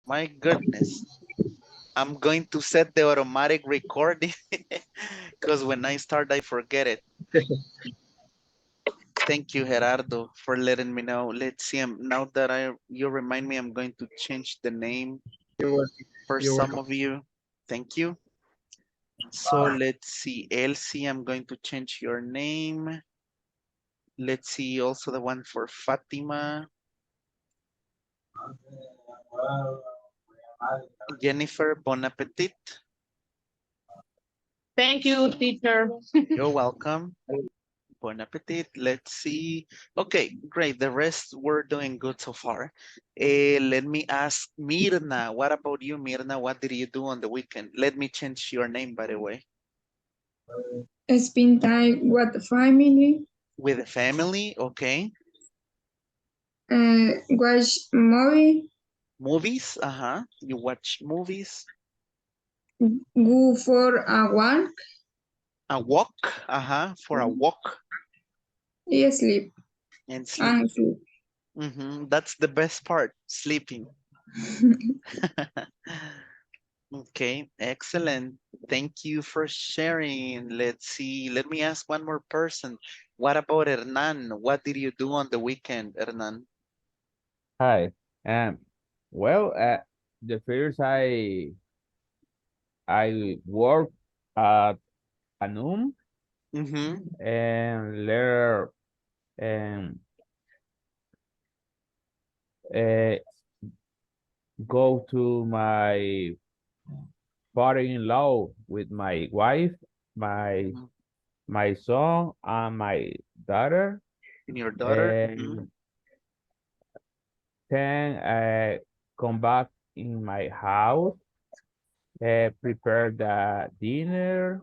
My goodness. I'm going to set the automatic recording because when I start, I forget it. Thank you, Gerardo, for letting me know. Let's see. Now that you remind me, I'm going to change the name You're welcome. for You're some welcome. of you. Thank you. So let's see. Elsie, I'm going to change your name. Let's see also the one for Fatima. Jennifer, bon appetit. Thank you, teacher. You're welcome. Bon appetit. Let's see. Okay, great. The rest we're doing good so far. Let me ask Mirna. What about you, Mirna? What did you do on the weekend? Let me change your name, by the way. Spend time with the family, With the family, okay. watch movie, Movies, You watch movies. go for a walk, A walk, for a walk sleep, and sleep. and sleep. That's the best part, sleeping. Okay, excellent. Thank you for sharing. Let's see. Let me ask one more person. What about Hernan? What did you do on the weekend, Hernan? Hi. Um, well, the first I work at a noon Mm-hmm. and later um uh, go to my father-in-law with my wife, my Mm-hmm. my son and my daughter, And your daughter? Mm-hmm. and then I come back in my house, prepare the dinner,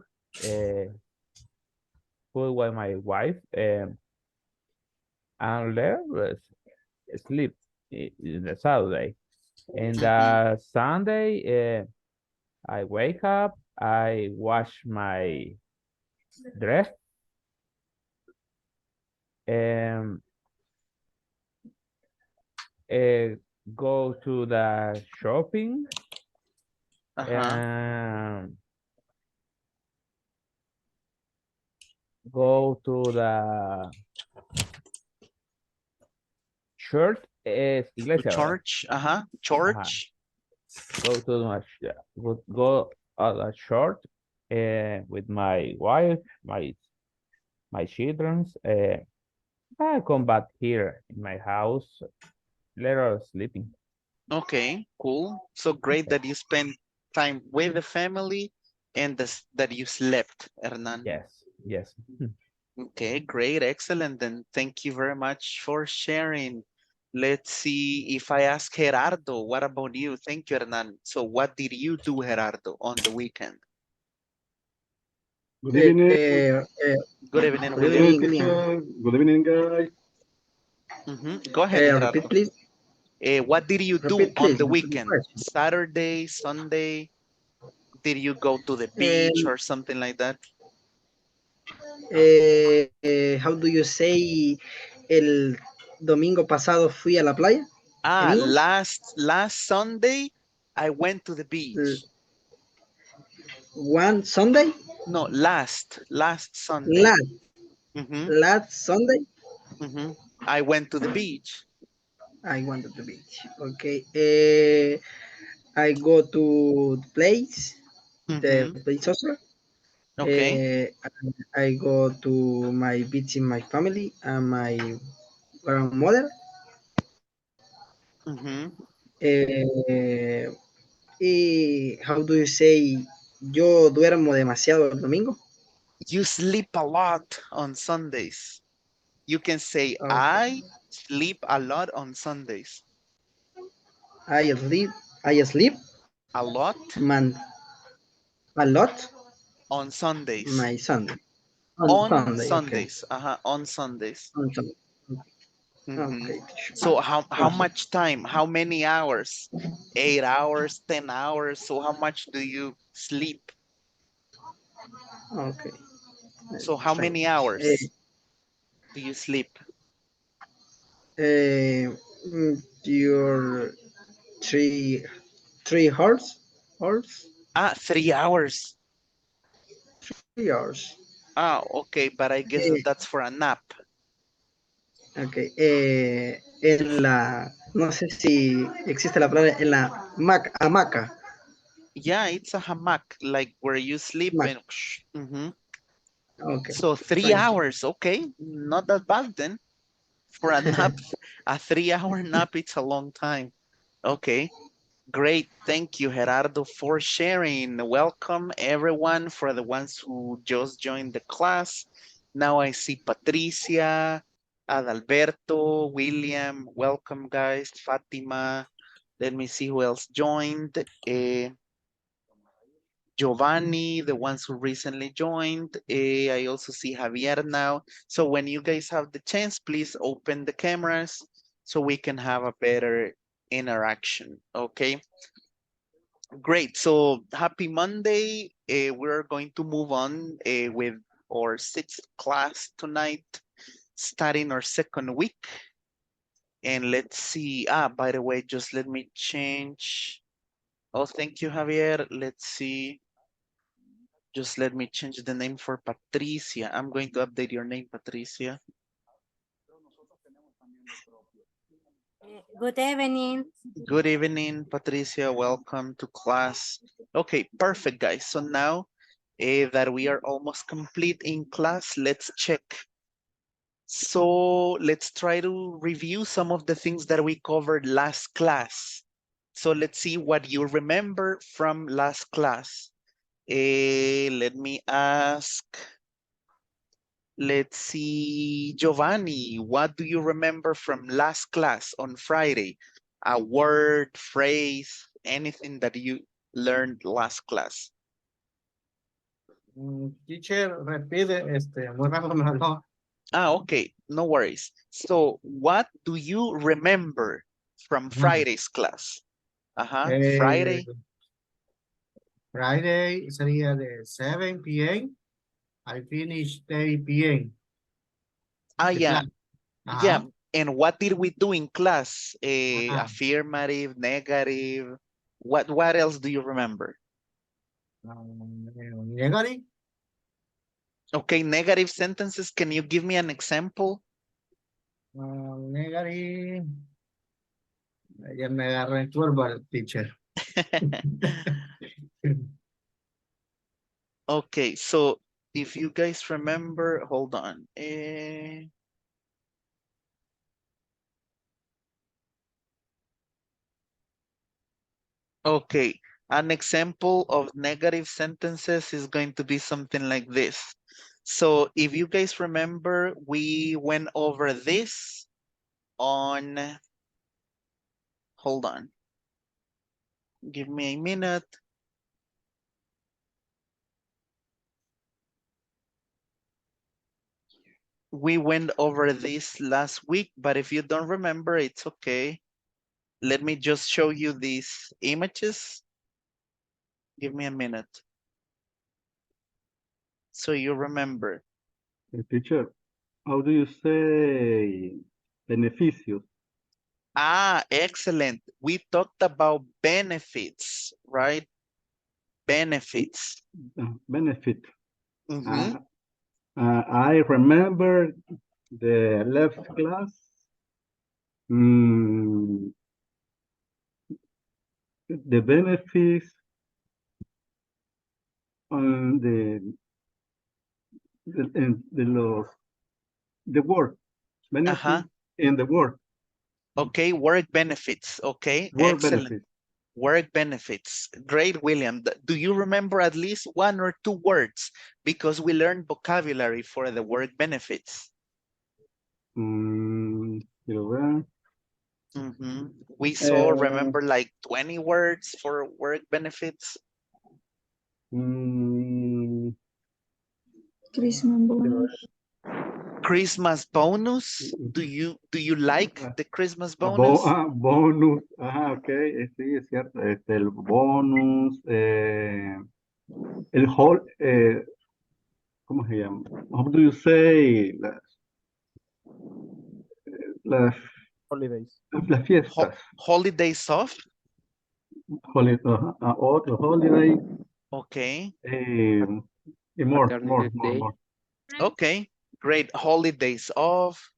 food with my wife, and later sleep in the Saturday. And Mm-hmm. Sunday, I wake up, I wash my dress, and uh, go to the shopping, Uh-huh. and go to the church, To iglesia, ¿verdad? church? Ajá. Church? Go to go at a church with my wife, my childrens. I come back here in my house, later sleeping. Okay, cool. So great that you spend time with the family and that you slept, Hernan. Yes, yes. Okay, great, excellent. Then thank you very much for sharing. Let's see if I ask Gerardo, what about you? Thank you, Hernan. So what did you do, Gerardo, on the weekend? Good evening. Good evening, Good Good William. evening, evening. teacher. Good evening, guys. Go ahead, Repeat, Gerardo. please. What did you do Repeat, on please. the Repeat the weekend? question. Saturday, Sunday? Did you go to the beach And or something like that? how do you say el domingo pasado fui a la playa en Ah, English? last Sunday, I went to the L- beach. One Sunday, No, last Sunday. last Mm-hmm, last Sunday, mm-hmm. I went to the beach. I went to the beach. Okay. I go to the place, the Mm-hmm. place also. Okay. I go to my beach in my family and my grandmother. Mm-hmm. How do you say? Yo duermo demasiado el domingo. You sleep a lot on Sundays. You can say, Okay. I sleep a lot on Sundays. I sleep. I sleep A lot man a lot. on Sundays. My Sunday on On Sunday. Okay. Sundays. On Sundays. On Sunday. Mm-hmm. Okay. Teacher. So how Okay. much time? How many hours? 8 hours, 10 hours. So how much do you sleep? Okay. So how Thank many you. hours do you sleep? Uh, your 3 3 hours. Hours. 3 hours. 3 hours. Okay, but I guess that that's for a nap. Ok. En la, no sé si existe la palabra en la hamaca. Yeah, it's a hammock, like where you sleep Hamaca. and. Mhm. Ok. So three Thank you. hours, okay, not that bad then. For a nap, a 3 hour nap, it's a long time. Okay, great. Thank you, Gerardo, for sharing. Welcome, everyone, for the ones who just joined the class. Now I see Patricia, Adalberto, William. Welcome, guys. Fatima. Let me see who else joined. Giovanni, the ones who recently joined. I also see Javier now. So when you guys have the chance, please open the cameras so we can have a better interaction, okay? Great, so happy Monday. We're going to move on with our 6th class tonight, starting our 2nd week. And let's see, by the way, just let me change. Oh, thank you, Javier. Let's see. Just let me change the name for Patricia. I'm going to update your name, Patricia. Good evening. Good evening, Patricia. Welcome to class. Okay, perfect, guys. So now that we are almost complete in class, let's check. So let's try to review some of the things that we covered last class. So let's see what you remember from last class. Let me ask. Let's see, Giovanni, what do you remember from last class on Friday? A word, phrase, anything that you learned last class. Teacher, repite, muy rápido me habló. Okay, no worries. So what do you remember from Friday's class? Friday. Friday sería de 7 p.m. I finish 30 p.m. Yeah. Class. Yeah, and what did we do in class? Ajá. Affirmative, negative. What else do you remember? Negative. Okay, negative sentences. Can you give me an example? Negative. Ya me agarré en curva, teacher. Okay, so if you guys remember, hold on. Okay, an example of negative sentences is going to be something like this. So if you guys remember, we went over this on, hold on. Give me a minute. We went over this last week, but if you don't remember, it's okay. Let me just show you these images. Give me a minute. So you remember. Teacher, how do you say beneficios? Excellent. We talked about benefits, right? Benefits. Benefit. Mm-hmm. I remember the left class. The benefits on the work benefits in the work. Okay, work benefits. Okay, Work excellent. benefits. Work benefits. Great, William. Do you remember at least 1 or 2 words? Because we learned vocabulary for the work benefits. We saw, remember, like 20 words for work benefits. Christmas bonus. Christmas bonus. Do you like the Christmas bonus? Bonus. Okay. Sí, es cierto. El bonus. El whole. ¿Cómo se llama? How do you say las Holidays. fiestas? Holidays off. Other holiday. Okay. And more. Maternity Day. Okay. Great. Holidays off,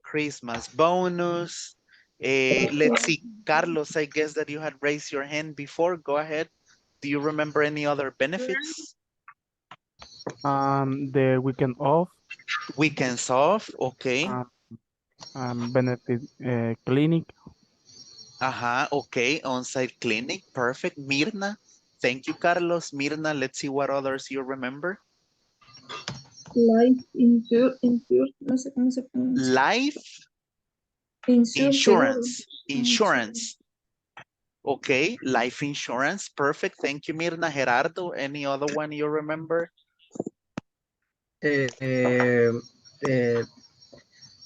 Christmas bonus. Let's see, Carlos, I guess that you had raised your hand before. Go ahead. Do you remember any other benefits? The weekend off, Weekends off. Okay. um, benefit clinic, Okay. On-site clinic. Perfect. Mirna. Thank you, Carlos. Mirna, let's see what others you remember. Life insure, no sé cómo se pronuncia. Life Insure, seguro. insurance. Okay, life insurance. Perfect. Thank you, Mirna. Gerardo, any other one you remember?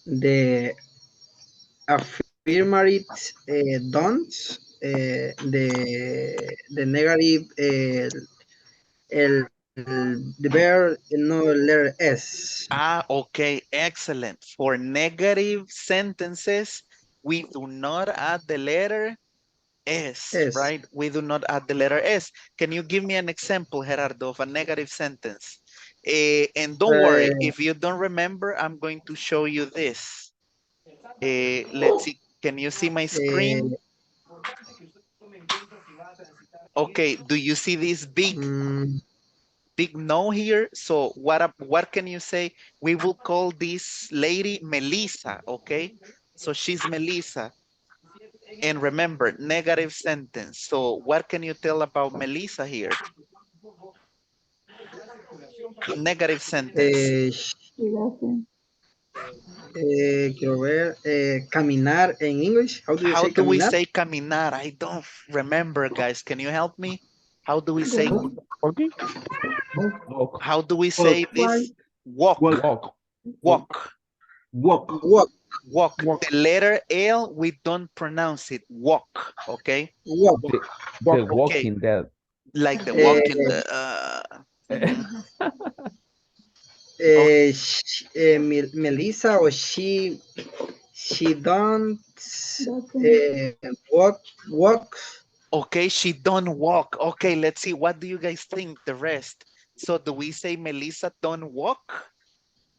The affirmative don't, the negative, the verb no letter S. Okay, excellent. For negative sentences, we do not add the letter S, S. right? We do not add the letter S. Can you give me an example, Gerardo, of a negative sentence? And don't Uh, worry, if you don't remember, I'm going to show you this. Let's see, can you see my uh, screen? Okay, do you see this mm, big no here? So what can you say? We will call this lady Melissa, okay? So she's Melissa. And remember, negative sentence. So what can you tell about Melissa here? Negative sentence. Gracias. quiero ver, caminar en English. How do you How say do we caminar? say caminar? I don't remember, guys. Can you help me? How do we say, okay, Walk. how do we Walk. say this? Walk, Walk. Walk. walk, Walk. Walk, walk. walk, The letter L, we don't pronounce it. Walk, okay? walk. The walk, Okay, Walking Dead. like the Uh, walking, the, mhm. Melissa or she don't Gracias. walk Okay, she don't walk. Okay, let's see. What do you guys think? The rest. So do we say Melissa don't walk?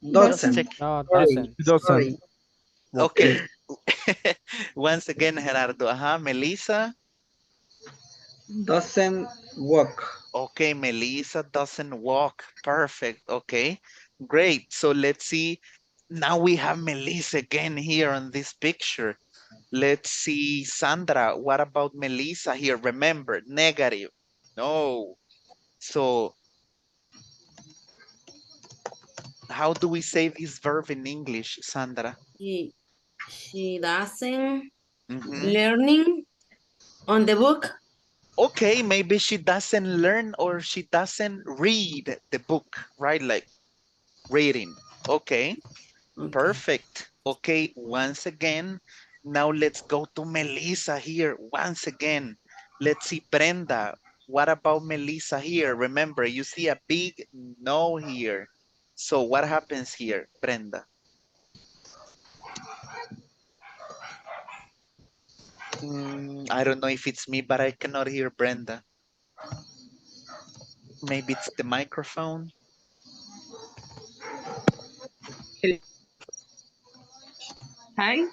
Just doesn't. check. No, Sorry, doesn't. it doesn't sorry. walk. Okay. Once again, Gerardo. Melissa. Doesn't walk. Okay, Melissa doesn't walk. Perfect. Okay, great. So let's see. Now we have Melissa again here on this picture. Let's see, Sandra. What about Melissa here? Remember, negative. No. So how do we say this verb in English, Sandra? She doesn't Mhm. learning on the book. Okay, maybe she doesn't learn or she doesn't read the book, right? Like reading. Okay, Okay. perfect. Okay, once again, now let's go to Melissa here. Once again, let's see Brenda. What about Melissa here? Remember, you see a big no here. So what happens here, Brenda? I don't know if it's me, but I cannot hear Brenda. Maybe it's the microphone. Hi.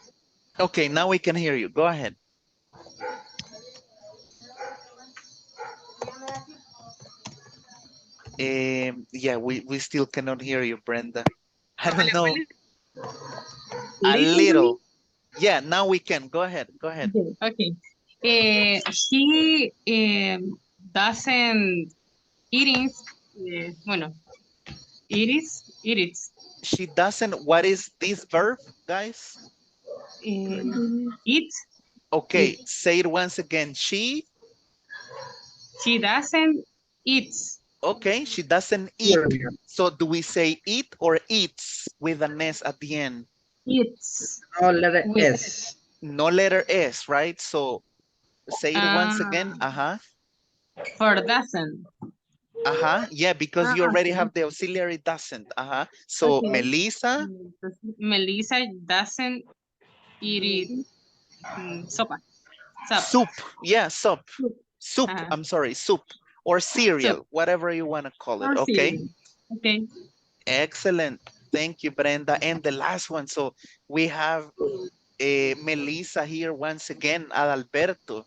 Okay, now we can hear you. Go ahead. Yeah, we still cannot hear you, Brenda. I don't know. A Listen to me. little. Yeah, now we can. Go ahead. Go ahead. Okay. She doesn't eat. Bueno, it is. She doesn't. What is this verb, guys? Eat. Okay, say it once again. She doesn't eat. Okay, she doesn't eat. Here, So do we say eat or eats with an S at the end? Eats. no letter With S. No letter S, right? So say it once again. for doesn't. Yeah, because you already Okay. have the auxiliary doesn't. So Okay. Melissa. Melissa doesn't eat sopa. Sup. Soup. Yeah, soup. Soup. Uh-huh. I'm sorry, soup. Or Soup. cereal, whatever you want to call it. Or Okay. cereal. Okay. Excellent. Thank you, Brenda. And the last one. So we have Melissa here once again, Adalberto.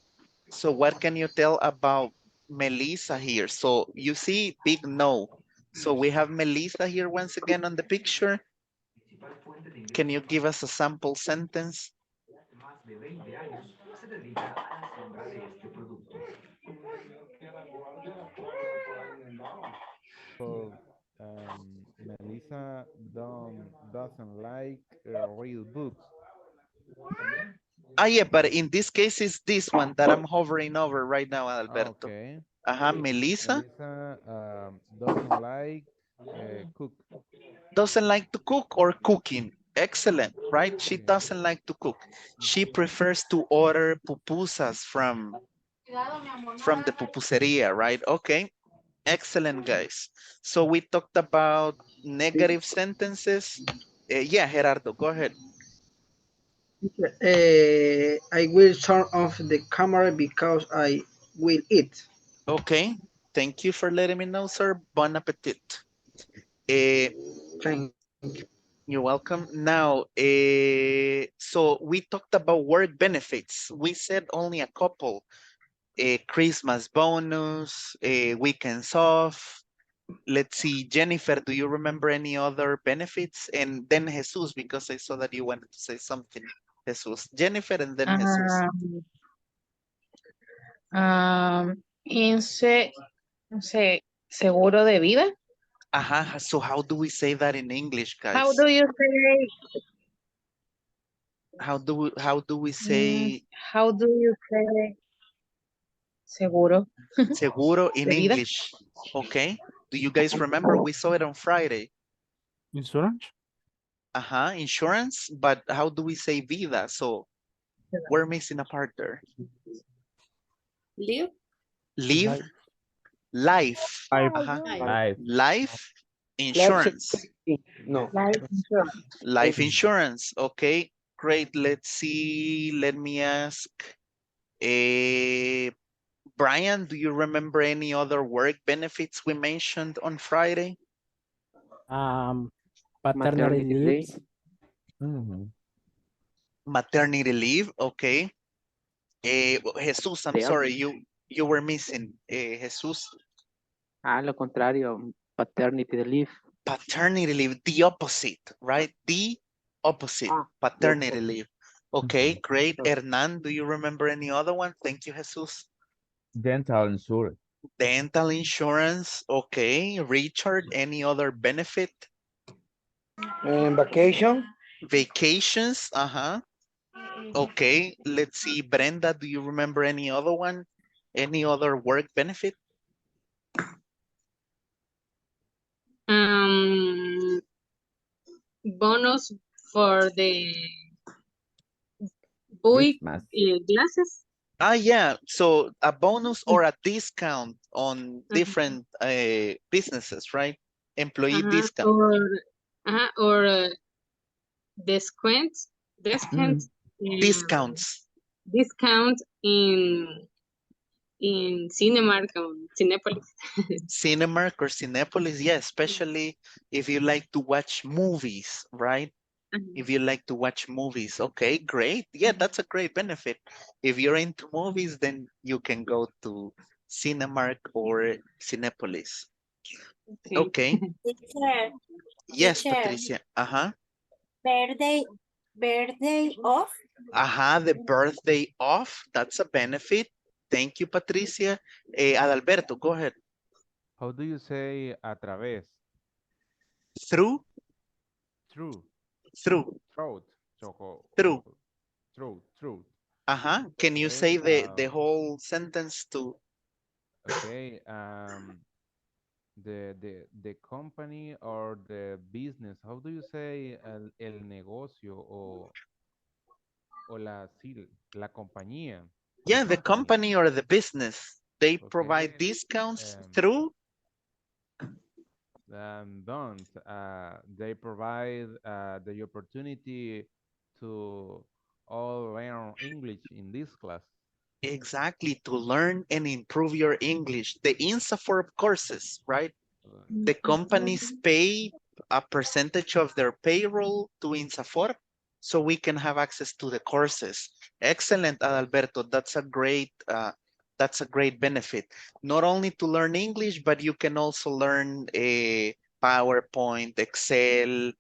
So what can you tell about Melissa here? So you see big no. So we have Melissa here once again on the picture. Can you give us a sample sentence? So, Melissa doesn't like read books. Ah, yeah, but in this case, it's this one that I'm hovering over right now, Alberto. Okay. Melissa Melissa doesn't like cook. doesn't like to cook or cooking. Excellent, right? She doesn't like to cook. She prefers to order pupusas from the pupuseria, right? Okay, excellent, guys. So we talked about negative sentences. Yeah, Gerardo, go ahead. I will turn off the camera because I will eat. Okay, thank you for letting me know, sir. Bon appetit. Uh, Thank You're welcome. Now, so we talked about work benefits. We said only a couple. A Christmas bonus, weekends off. Let's see, Jennifer, do you remember any other benefits? And then Jesus, because I saw that you wanted to say something. Jesus, Jennifer, and then Jesus. Inse, no sé, seguro de vida. So how do we say that in English, How guys? do you say? How do we say How do you say seguro seguro in de vida? English? Okay. Do you guys remember we saw it on Friday? Insurance? Insurance, but how do we say vida? So we're missing a part there. Live. Live, life, I Life. life insurance, No. Life insurance. life insurance. Okay, great. Let's see. Let me ask. Brian, do you remember any other work benefits we mentioned on Friday? Paternity leave. Mhm. Maternity leave. Okay. Jesus, I'm sorry, you were missing. Jesus. Lo contrario, paternity leave. Paternity leave, the opposite, right? The opposite, paternity leave. Okay, Mhm. great. Hernan, do you remember any other one? Thank you, Jesus. Dental insurance. Dental insurance. Okay. Richard, any other benefit? Vacation. Vacations. Okay. Let's see. Brenda, do you remember any other one? Any other work benefit? Bonus for the boy Christmas. glasses. Yeah. So a bonus or a discount on different businesses, right? Employee discount. Or discounts, discount, Mm. Discounts. discount in Cinemark or Cinepolis. Cinemark or Cinepolis, yeah, especially if you like to watch movies, right? If you like to watch movies, okay, great. Yeah, that's a great benefit. If you're into movies, then you can go to Cinemark or Cinepolis. Okay. Okay. Teacher. Yes, Teacher. Patricia. Birthday off. The birthday off. That's a benefit. Thank you, Patricia. Adalberto, go ahead. How do you say a través? Through, Through. through, Throat. Choco. through. Through. Can you Okay. say the whole sentence to Okay. The company or the business. How do you say el negocio o la compañía? The Yeah, the company. company or the business, they provide Okay. discounts through. Don't. They provide the opportunity to all learn English in this class. Exactly, to learn and improve your English. The INSAFORP courses, right? The companies pay a percentage of their payroll to INSAFORP so we can have access to the courses. Excellent, Adalberto. That's a great benefit. Not only to learn English, but you can also learn PowerPoint, Excel.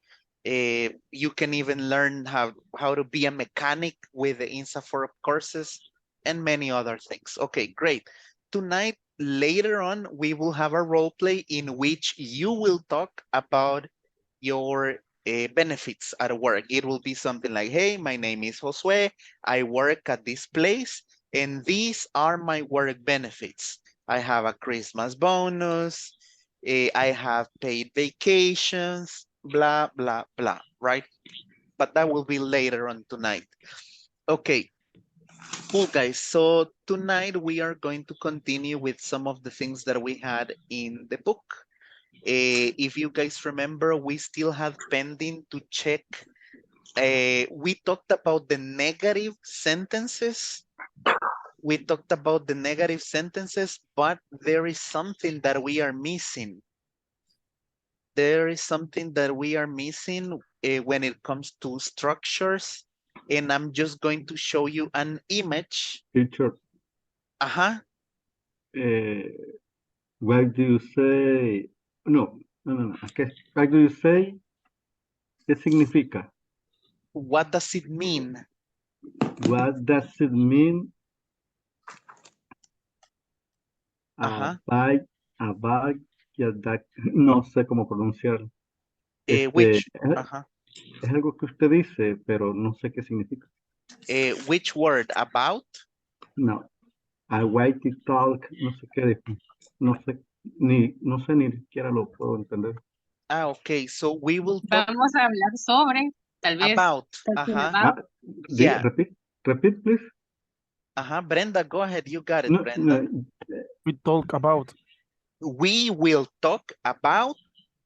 You can even learn how to be a mechanic with the INSAFORP courses and many other things. Okay, great. Tonight, later on, we will have a role play in which you will talk about your benefits at work. It will be something like, hey, my name is Josue. I work at this place, and these are my work benefits. I have a Christmas bonus. I have paid vacations, blah, blah, blah, right? But that will be later on tonight. Okay, cool, guys. So tonight we are going to continue with some of the things that we had in the book. If you guys remember, we still have pending to check. We talked about the negative sentences. We talked about the negative sentences, but there is something that we are missing. There is something that we are missing when it comes to structures. And I'm just going to show you an image. Teacher, Uh-huh. why do you say? No, no, no, no. Why do you say? ¿Qué significa? What does it mean? What does it mean? Uh-huh. A bag, no sé cómo pronunciarlo. Which? Uh-huh. Es algo que usted dice, pero no sé qué significa. Which word? About? No. A white talk, no sé qué dijo. No sé ni siquiera lo puedo entender. Ah, okay. So we will talk Vamos a hablar sobre, tal vez. about. Talking Uh-huh. about. Yeah. Repeat, please. Uh-huh. Brenda, go ahead. You got it, No, Brenda. no. We talk about. We will talk about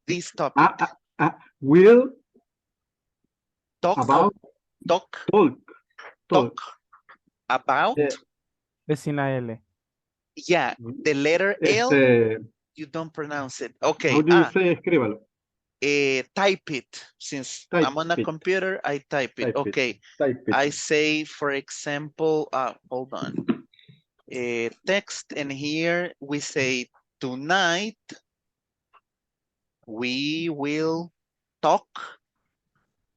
this topic. Will Talk about talk about. Vecina L. Yeah, the letter L, you don't pronounce it. Okay. How do you say escríbalo? Type it. Since I'm on a computer, I type it. Okay. Type it. I say, for example, hold on. Text, and here we say, tonight we will talk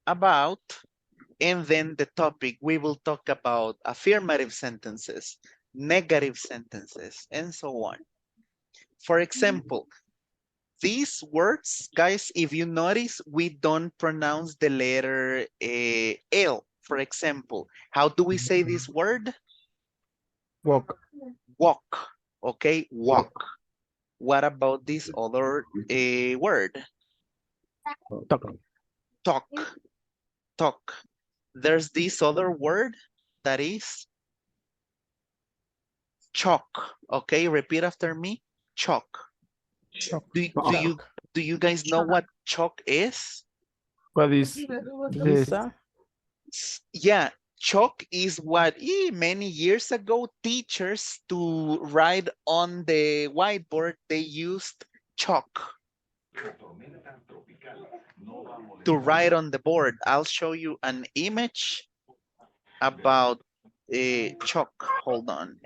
about, and then the topic, we will talk about affirmative sentences, negative sentences, and so on. For example, these words, guys, if you notice, we don't pronounce the letter L. For example, how do we say this word? Walk. Walk. Okay, walk. What about this other word? Talk. Talk. There's this other word that is chalk. Okay, repeat after me. Chalk. Do you guys know what chalk is? What is this? Yeah, chalk is what many years ago teachers to write on the whiteboard, they used chalk to write on the board. I'll show you an image about chalk. Hold on.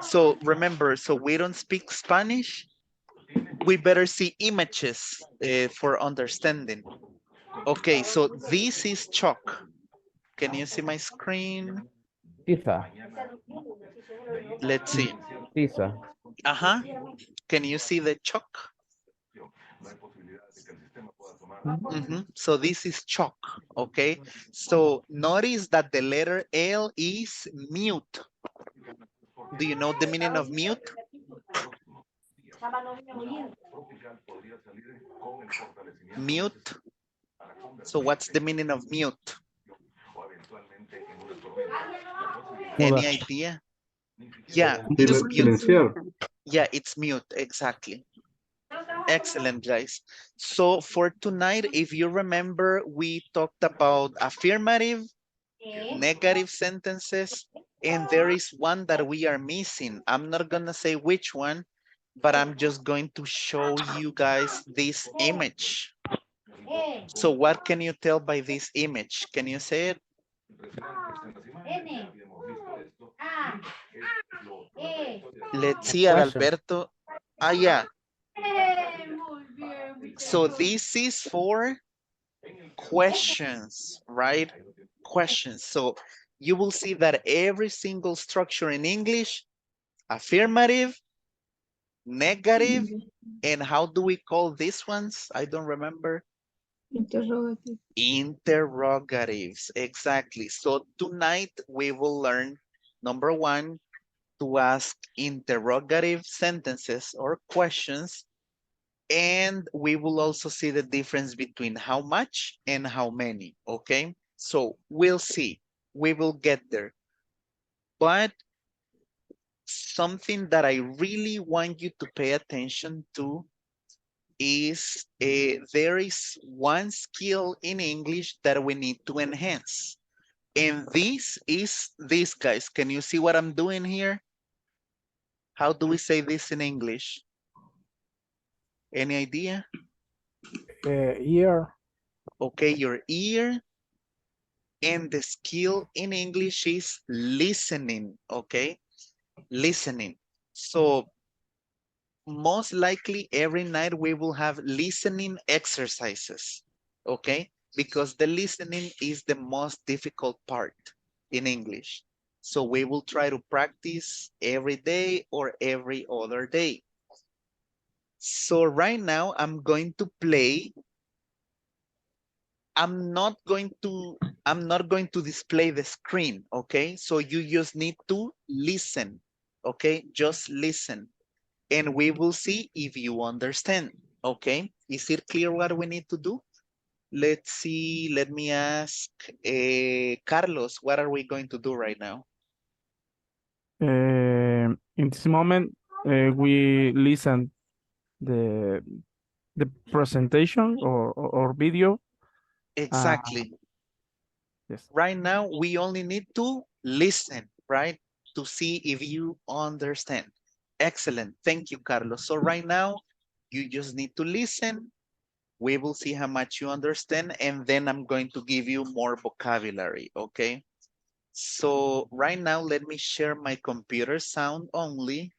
So remember, so we don't speak Spanish. We better see images for understanding. Okay, so this is chalk. Can you see my screen? Tiza. Let's see. Tiza. Uh-huh. Can you see the chalk? So this is chalk, okay? So notice that the letter L is mute. Do you know the meaning of mute? Mute. So what's the meaning of mute? Any idea? Yeah, just mute. Yeah, it's mute, exactly. Excellent, guys. So for tonight, if you remember, we talked about affirmative negative sentences, and there is one that we are missing. I'm not gonna say which one, but I'm just going to show you guys this image. So what can you tell by this image? Can you say it? Let's see, Question. Adalberto. Ah, yeah. So this is for questions, right? Questions. So you will see that every single structure in English, affirmative, negative, and how do we call these ones? I don't remember. Interrogative. Interrogatives, exactly. So tonight we will learn, number one, to ask interrogative sentences or questions. And we will also see the difference between how much and how many, okay? So we'll see, we will get there. But something that I really want you to pay attention to is there is one skill in English that we need to enhance. And this is this, guys. Can you see what I'm doing here? How do we say this in English? Any idea? Ear. Okay, your ear. And the skill in English is listening, okay? Listening. So most likely every night we will have listening exercises, okay? Because the listening is the most difficult part in English. So we will try to practice every day or every other day. So right now I'm going to play. I'm not going to display the screen, okay? So you just need to listen, okay? Just listen. And we will see if you understand, okay? Is it clear what we need to do? Let's see, let me ask Carlos, what are we going to do right now? In this moment, we listen the the presentation or video. Exactly. Yes. Right now, we only need to listen, right? To see if you understand. Excellent. Thank you, Carlos. So right now, you just need to listen. We will see how much you understand, and then I'm going to give you more vocabulary, okay? So right now, let me share my computer sound only,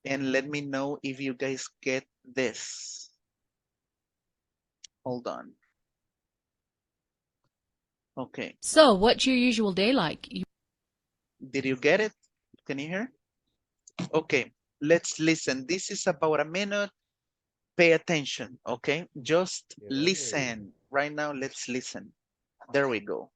and let me know if you guys get this. Hold on. Okay. So, what's your usual day like? Did you get it? Can you hear? Okay, let's listen. This is about a minute. Pay attention, okay? Just listen. Right now, let's listen. There we go.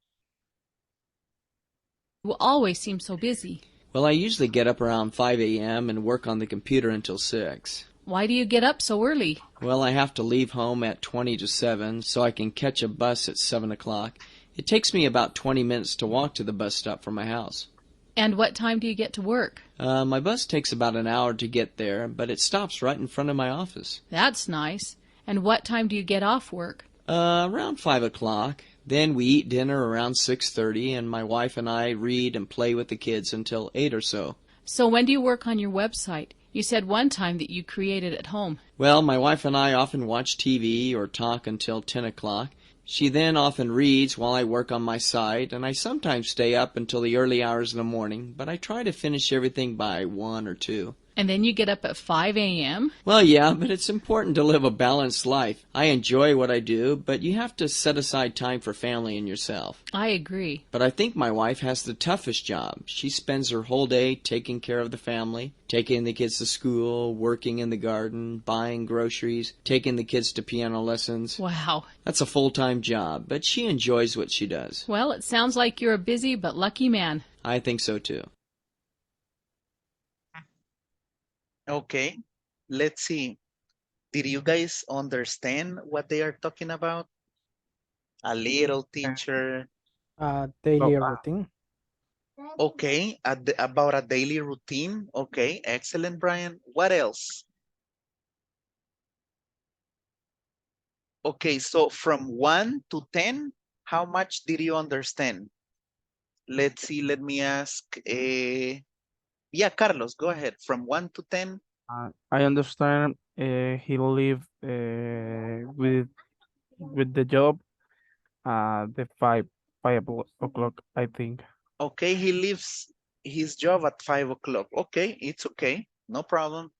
You always seem so busy. Well, I usually get up around 5 a.m. and work on the computer until 6. Why do you get up so early? Well, I have to leave home at 20 to 7 so I can catch a bus at 7 o'clock. It takes me about 20 minutes to walk to the bus stop from my house. And what time do you get to work? My bus takes about an hour to get there, but it stops right in front of my office. That's nice. And what time do you get off work? Around 5 o'clock. Then we eat dinner around 6:30, and my wife and I read and play with the kids until 8 or so. So when do you work on your website? You said one time that you created at home. Well, my wife and I often watch TV or talk until 10 o'clock. She then often reads while I work on my site, and I sometimes stay up until the early hours in the morning, but I try to finish everything by 1 or 2. And then you get up at 5 a.m.? Well, yeah, but it's important to live a balanced life. I enjoy what I do, but you have to set aside time for family and yourself. I agree. But I think my wife has the toughest job. She spends her whole day taking care of the family, taking the kids to school, working in the garden, buying groceries, taking the kids to piano lessons. Wow. That's a full-time job, but she enjoys what she does. Well, it sounds like you're a busy but lucky man. I think so too. Okay, let's see. Did you guys understand what they are talking about? A little, teacher. Daily routine. Okay, about a daily routine. Okay, excellent, Brian. What else? Okay, so from 1 to 10, how much did you understand? Let's see, let me ask. Yeah, Carlos, go ahead. From 1 to 10. I understand he live with the job the o'clock, I think. Okay, he leaves his job at 5 o'clock. Okay, it's okay. No problem.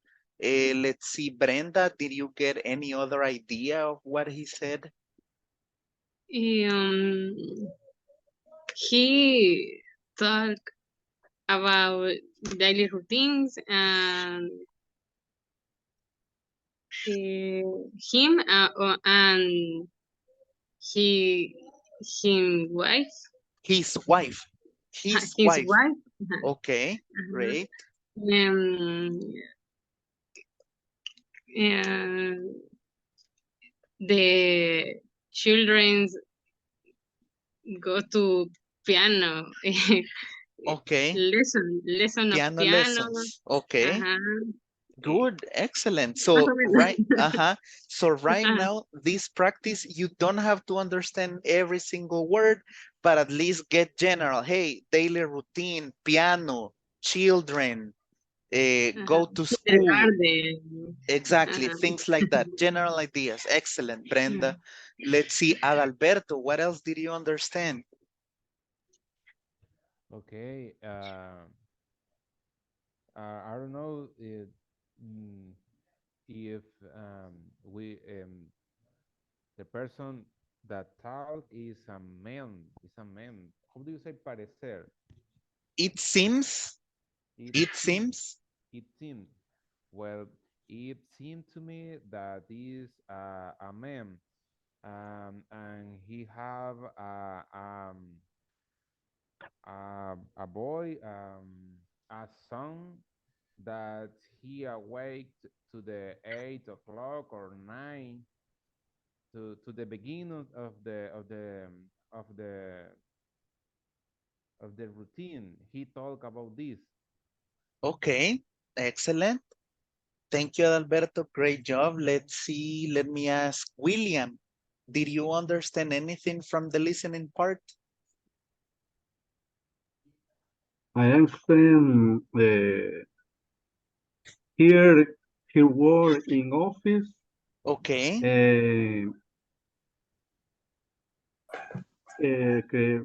Let's see, Brenda, did you get any other idea of what he said? He talk about daily routines and him and he him wife His wife. His his wife. wife. Okay, Uh-huh. great. Um, and the children go to piano Okay, lesson of piano piano. lessons. Okay, good, excellent. Más So o menos. So right Ajá. now, this practice, you don't have to understand every single word, but at least get general. Hey, daily routine, piano, children, Ajá. go to school. Kindergarten. Exactly, Ajá. things like that. General ideas. Excellent, Brenda. Let's see, Adalberto, what else did you understand? Okay. I don't know mm, if we the person that talk is a man. Is a man. How do you say parecer? It seems, It it seems. seems. It seems. Well, it seemed to me that is a man, and he have a boy, a son that he awaked to the 8 o'clock or 9 to the beginning of the of the routine. He talk about this. Okay, excellent. Thank you, Adalberto. Great job. Let's see. Let me ask William. Did you understand anything from the listening part? I understand here work in office. Okay. Que,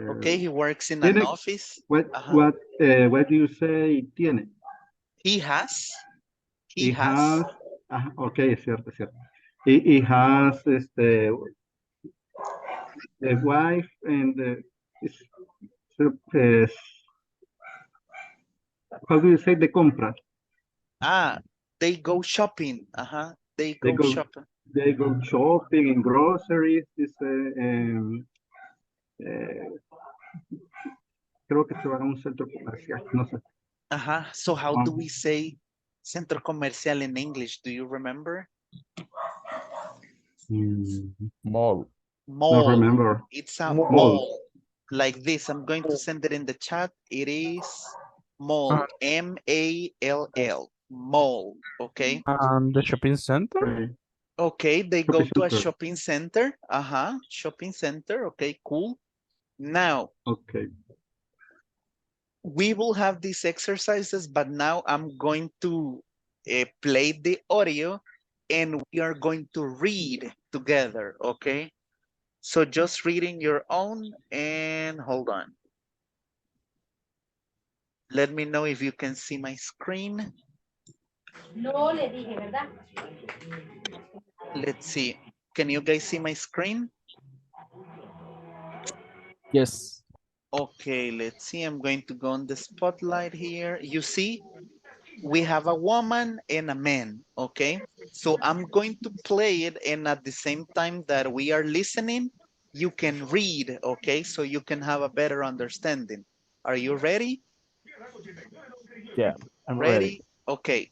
Okay, he works in an tiene, office. what do you say tiene? He has. He He has. has, okay, es cierto, es cierto. He has a wife and uh, how do you say the compras? They go shopping. They They go go shopping. they go shopping in groceries. Creo que se van a un centro comercial, no sé. So how do we say centro comercial in English? Do you remember? Mall. No Mall. remember. It's a Mall. mall. Like this. I'm going to send it in the chat. It is mall. M-A-L-L. Mall. Okay. And the shopping center? Okay, they go Shopping to a center. shopping center. Shopping center. Okay, cool. Now, Okay. we will have these exercises, but now I'm going to play the audio and we are going to read together, okay? So just reading your own and hold on. Let me know if you can see my screen. No le dije, ¿verdad? Let's see. Can you guys see my screen? Yes. Okay, let's see. I'm going to go on the spotlight here. You see, we have a woman and a man, okay? So I'm going to play it, and at the same time that we are listening, you can read, okay? So you can have a better understanding. Are you ready? Yeah, I'm ready. Ready? Okay,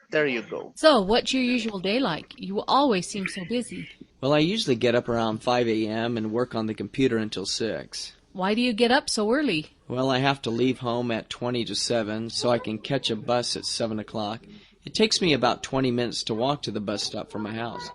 there you go. So, what's your usual day like? You always seem so busy. Well, I usually get up around 5 a.m. and work on the computer until 6. Why do you get up so early? Well, I have to leave home at 20 to 7 so I can catch a bus at 7 o'clock. It takes me about 20 minutes to walk to the bus stop from my house.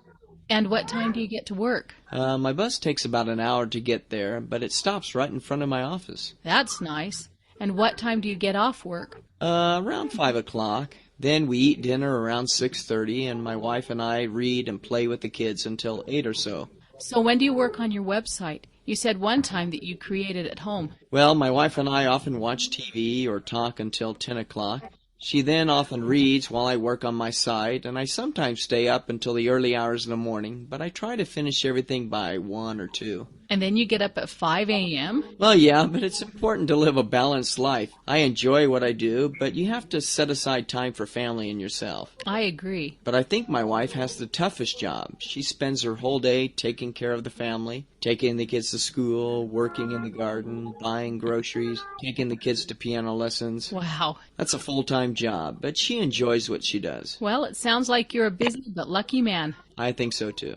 And what time do you get to work? My bus takes about an hour to get there, but it stops right in front of my office. That's nice. And what time do you get off work? Around 5 o'clock. Then we eat dinner around 6:30, and my wife and I read and play with the kids until 8 or so. So when do you work on your website? You said one time that you create it at home. Well, my wife and I often watch TV or talk until 10 o'clock. She then often reads while I work on my site, and I sometimes stay up until the early hours in the morning, but I try to finish everything by 1 or 2. And then you get up at 5 a.m.? Well, yeah, but it's important to live a balanced life. I enjoy what I do, but you have to set aside time for family and yourself. I agree. But I think my wife has the toughest job. She spends her whole day taking care of the family, taking the kids to school, working in the garden, buying groceries, taking the kids to piano lessons. Wow. That's a full-time job, but she enjoys what she does. Well, it sounds like you're a busy but lucky man. I think so too.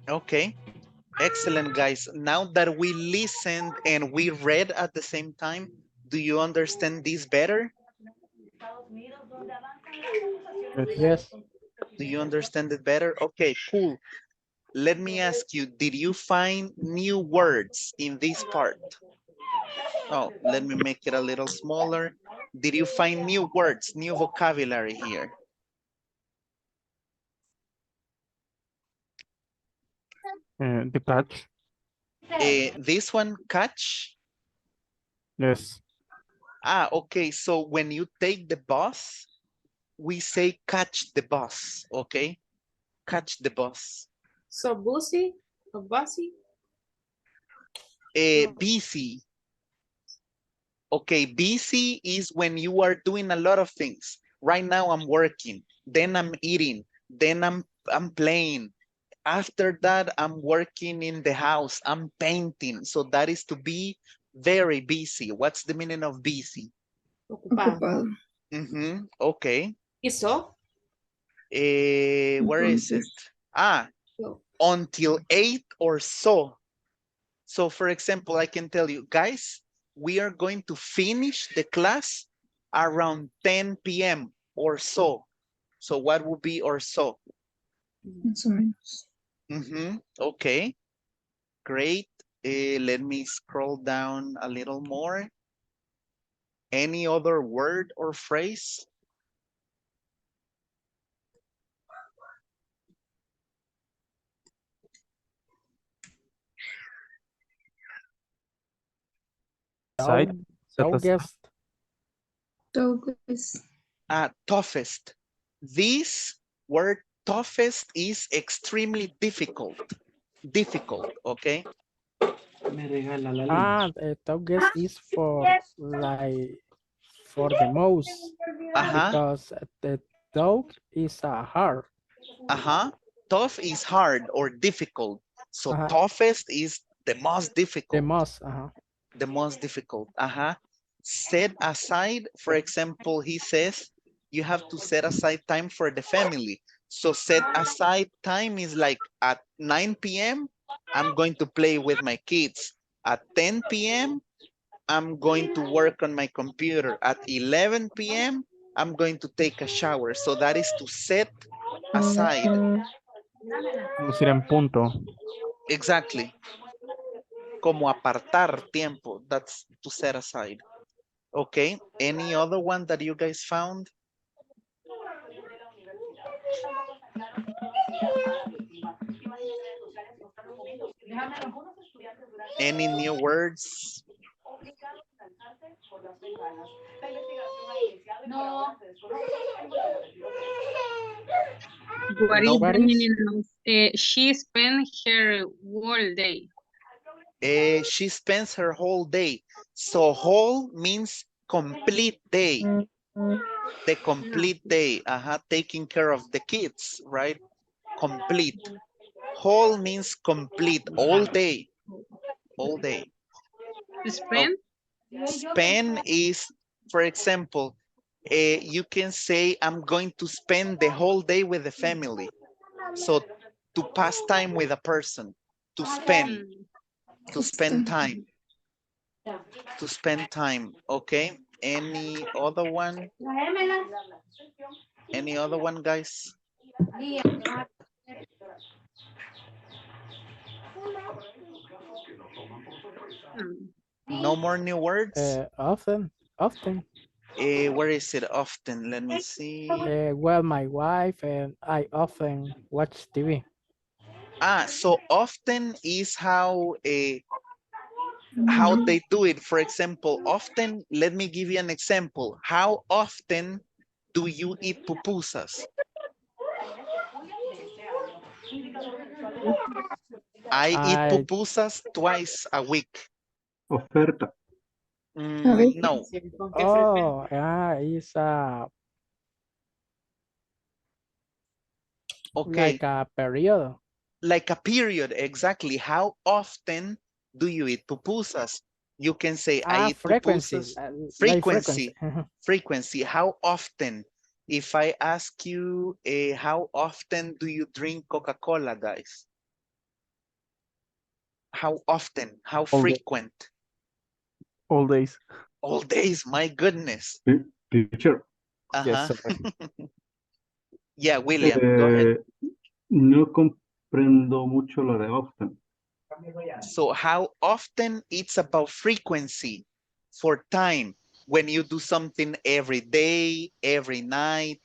Okay, excellent, guys. Now that we listened and we read at the same time, do you understand this better? Yes. Do you understand it better? Okay, cool. Let me ask you, did you find new words in this part? Oh, let me make it a little smaller. Did you find new words, new vocabulary here? The catch. This one, catch? Yes. Ah, okay. So when you take the bus, we say catch the bus, okay? Catch the bus. So busy or busy? Busy. Okay, busy is when you are doing a lot of things. Right now I'm working, then I'm eating, then I'm playing. After that, I'm working in the house, I'm painting. So that is to be very busy. What's the meaning of busy? Ocupado. Okay. ¿Y so? Where is it? Ah, until 8 or so. So for example, I can tell you, guys, we are going to finish the class around 10 p.m. or so. So what would be or so? Más o menos. Okay, great. Let me scroll down a little more. Any other word or phrase? Side. August. Toughest. Toughest. This word toughest is extremely difficult. Difficult, okay? August is for like for the most because the dog is hard. Tough is hard or difficult. So toughest is the most difficult. The most difficult. Set aside, for example, he says you have to set aside time for the family. So set aside time is like at 9 p.m. I'm going to play with my kids. At 10 p.m. I'm going to work on my computer. At 11 p.m. I'm going to take a shower. So that is to set aside. Decir en punto. Exactly. Como apartar tiempo. That's to set aside. Okay. Any other one that you guys found? Any new words? What is the meaning of she spent her whole day? She spends her whole day. So whole means complete day. The complete day. Taking care of the kids, right? Complete. Whole means complete. All day. All day. Spend? Spend is, for example, you can say, I'm going to spend the whole day with the family. So to pass time with a person, to spend time. To spend time, okay? Any other one? Any other one, guys? No more new words? Often. Often. Where is it often? Let me see. Well, my wife and I often watch TV. So often is how they do it. For example, often, let me give you an example. How often do you eat pupusas? I eat I pupusas twice a week. Oferta. No. Oh, it's Okay. like a period. Like a period, exactly. How often do you eat pupusas? You can say, I eat Frequency. pupusas. Like frequency. Frequency. How often? If I ask you, how often do you drink Coca-Cola, guys? How often? How frequent? All days. All days, my goodness. Teacher. Uh-huh. Yeah, William, go ahead. No comprendo mucho lo de often. So how often? It's about frequency for time. When you do something every day, every night.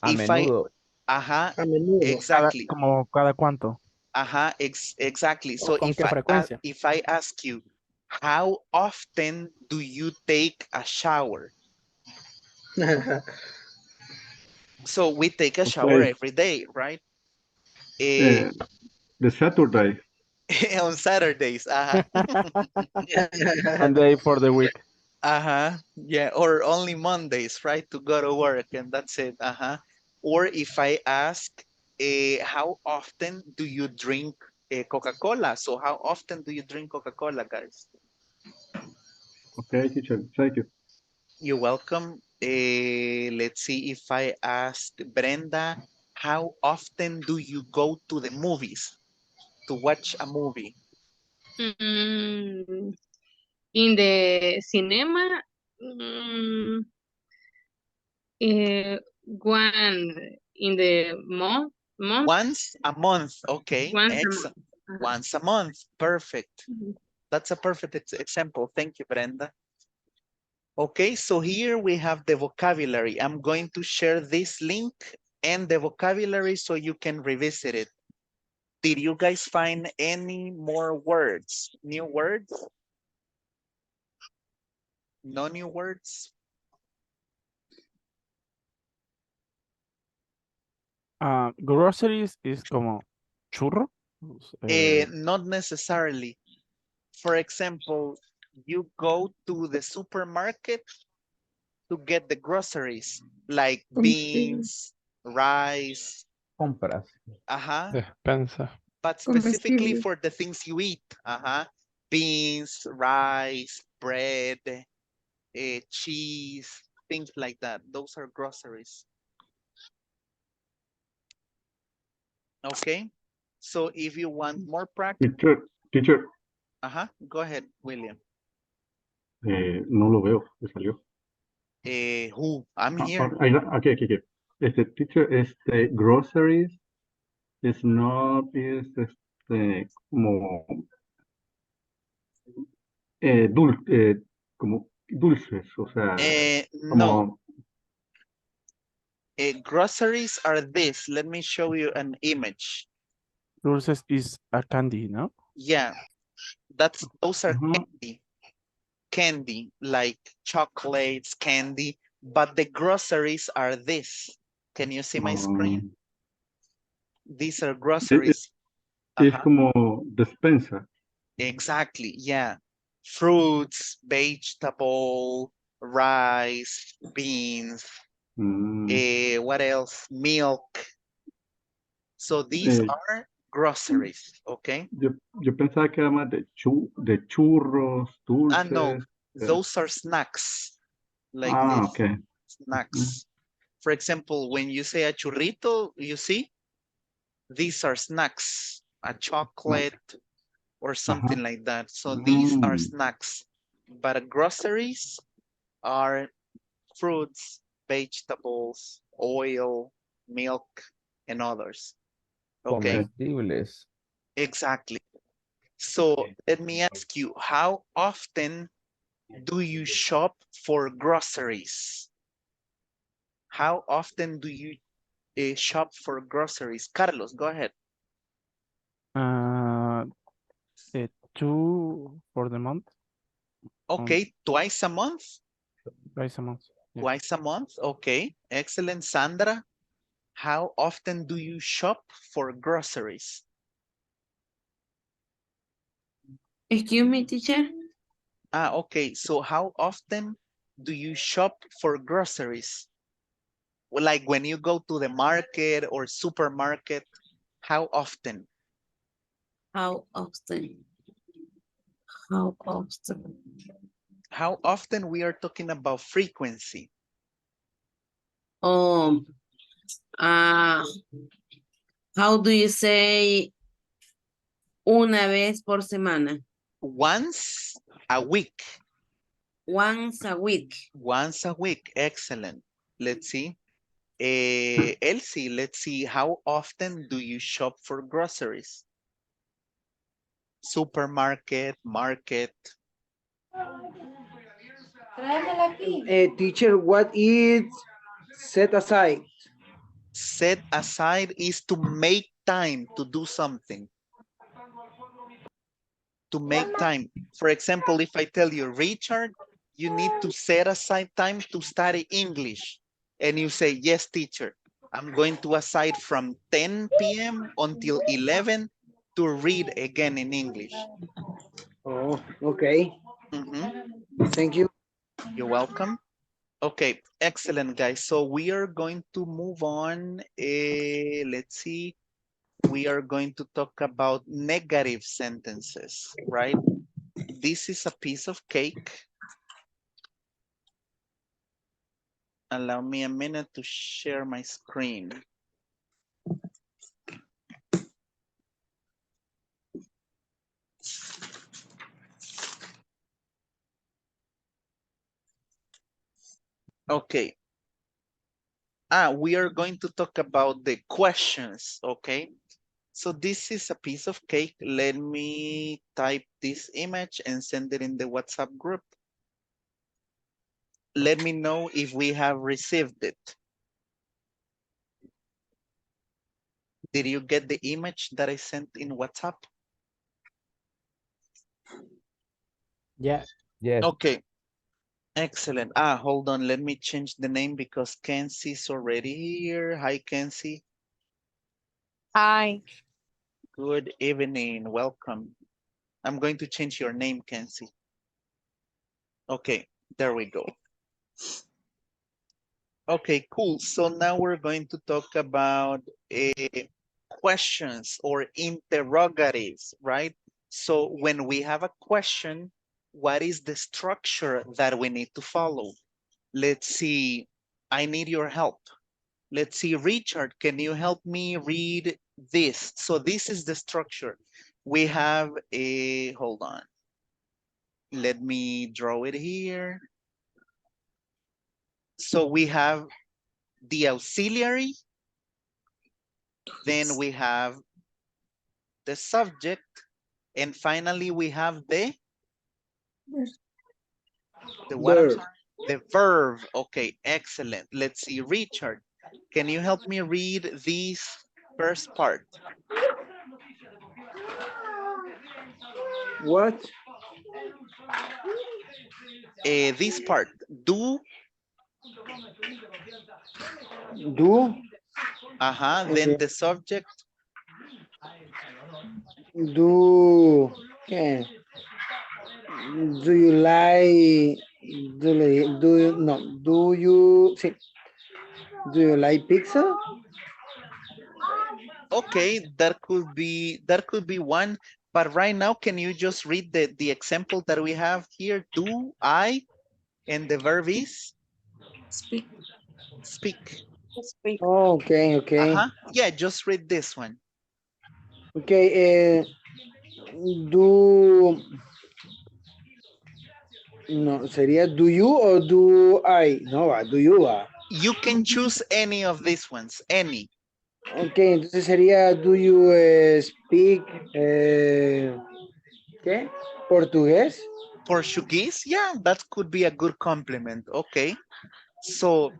A menudo. Ajá, A menudo. exactly. Como cada cuánto. Ajá, exactly. O So con qué frecuencia. if I ask you, how often do you take a shower? So we take a shower Okay. every day, right? The Saturday. On Saturdays, ajá. One day for the week. Uh-huh. Yeah, or only Mondays, right? To go to work and that's it. Uh-huh. Or if I ask, how often do you drink Coca-Cola? So how often do you drink Coca-Cola, guys? Okay, teacher. Thank you. You're welcome. Let's see if I ask Brenda, how often do you go to the movies to watch a movie? In the cinema, one in the month. Once a month. Okay, Once a excellent. month. Once a month. Perfect. That's a perfect example. Thank you, Brenda. Okay, so here we have the vocabulary. I'm going to share this link and the vocabulary so you can revisit it. Did you guys find any more words? New words? No new words? Groceries is como churro. Not necessarily. For example, you go to the supermarket to get the groceries like beans, rice. Compras. Despensa. But specifically for the things you eat. Beans, rice, bread, cheese, things like that. Those are groceries. Okay. So if you want more practice. Teacher. Go ahead, William. No lo veo. Se salió. Who? I'm here. Okay. Teacher, groceries is not, como, como dulces, o sea, No. Groceries are this. Let me show you an image. Dulces is a candy, no? Yeah, those are candy. Candy, like chocolates, candy, but the groceries are this. Can you see my screen? These are groceries. Es como despensa. Exactly, yeah. Fruits, vegetable, rice, beans, what else? Milk. So these are groceries, okay? Yo pensaba que era más de churros, dulces. No, those are snacks. Like this. Okay. Snacks. For example, when you say a churrito, you see, these are snacks, a chocolate or something like that. So these are snacks, but groceries are fruits, vegetables, oil, milk, and others. Okay. Comestibles. Exactly. So let me ask you, how often do you shop for groceries? How often do you shop for groceries? Carlos, go ahead. The 2 for the month. Okay, twice a month? Twice a month. Yeah. Twice a month, okay. Excellent. Sandra, how often do you shop for groceries? Excuse me, teacher. Okay. So how often do you shop for groceries? Well, like when you go to the market or supermarket, how often? How often? How often? How often we are talking about frequency? Uh, how do you say una vez por semana? Once a week. Once a week. Once a week. Excellent. Let's see. Elsie, let's see. How often do you shop for groceries? Supermarket, market. Teacher, what is set aside? Set aside is to make time to do something. To make time. For example, if I tell you, Richard, you need to set aside time to study English. And you say, yes, teacher, I'm going to aside from 10 p.m. until 11 to read again in English. Oh, okay. Thank you. You're welcome. Okay, excellent, guys. So we are going to move on. Let's see. We are going to talk about negative sentences, right? This is a piece of cake. Allow me a minute to share my screen. Okay. We are going to talk about the questions, okay? So this is a piece of cake. Let me type this image and send it in the WhatsApp group. Let me know if we have received it. Did you get the image that I sent in WhatsApp? Yeah. Yes. Okay. Excellent. Hold on. Let me change the name because Kenzie's already here. Hi, Kenzie. Hi. Good evening. Welcome. I'm going to change your name, Kenzie. Okay, there we go. Okay, cool. So now we're going to talk about questions or interrogatives, right? So when we have a question, what is the structure that we need to follow? Let's see. I need your help. Let's see, Richard, can you help me read this? So this is the structure. We have a, hold on. Let me draw it here. So we have the auxiliary, then we have the subject, and finally we have the what? I'm sorry? The verb. Okay, excellent. Let's see, Richard, can you help me read this first part? What? This part, do. Do? Then the subject. Do. Okay. Do you like? Do you no? Do you? Sí. Do you like pizza? Okay, that could be one. But right now, can you just read the example that we have here? Do, I, and the verb is? Speak. Speak. Speak. Oh, okay, okay. Yeah, just read this one. Okay, do, no, sería do you or do I? No, do you. You can choose any of these ones, any. Ok, entonces sería do you speak ¿Qué? ¿Portugués? Portuguese? Yeah, that could be a good compliment. Okay. So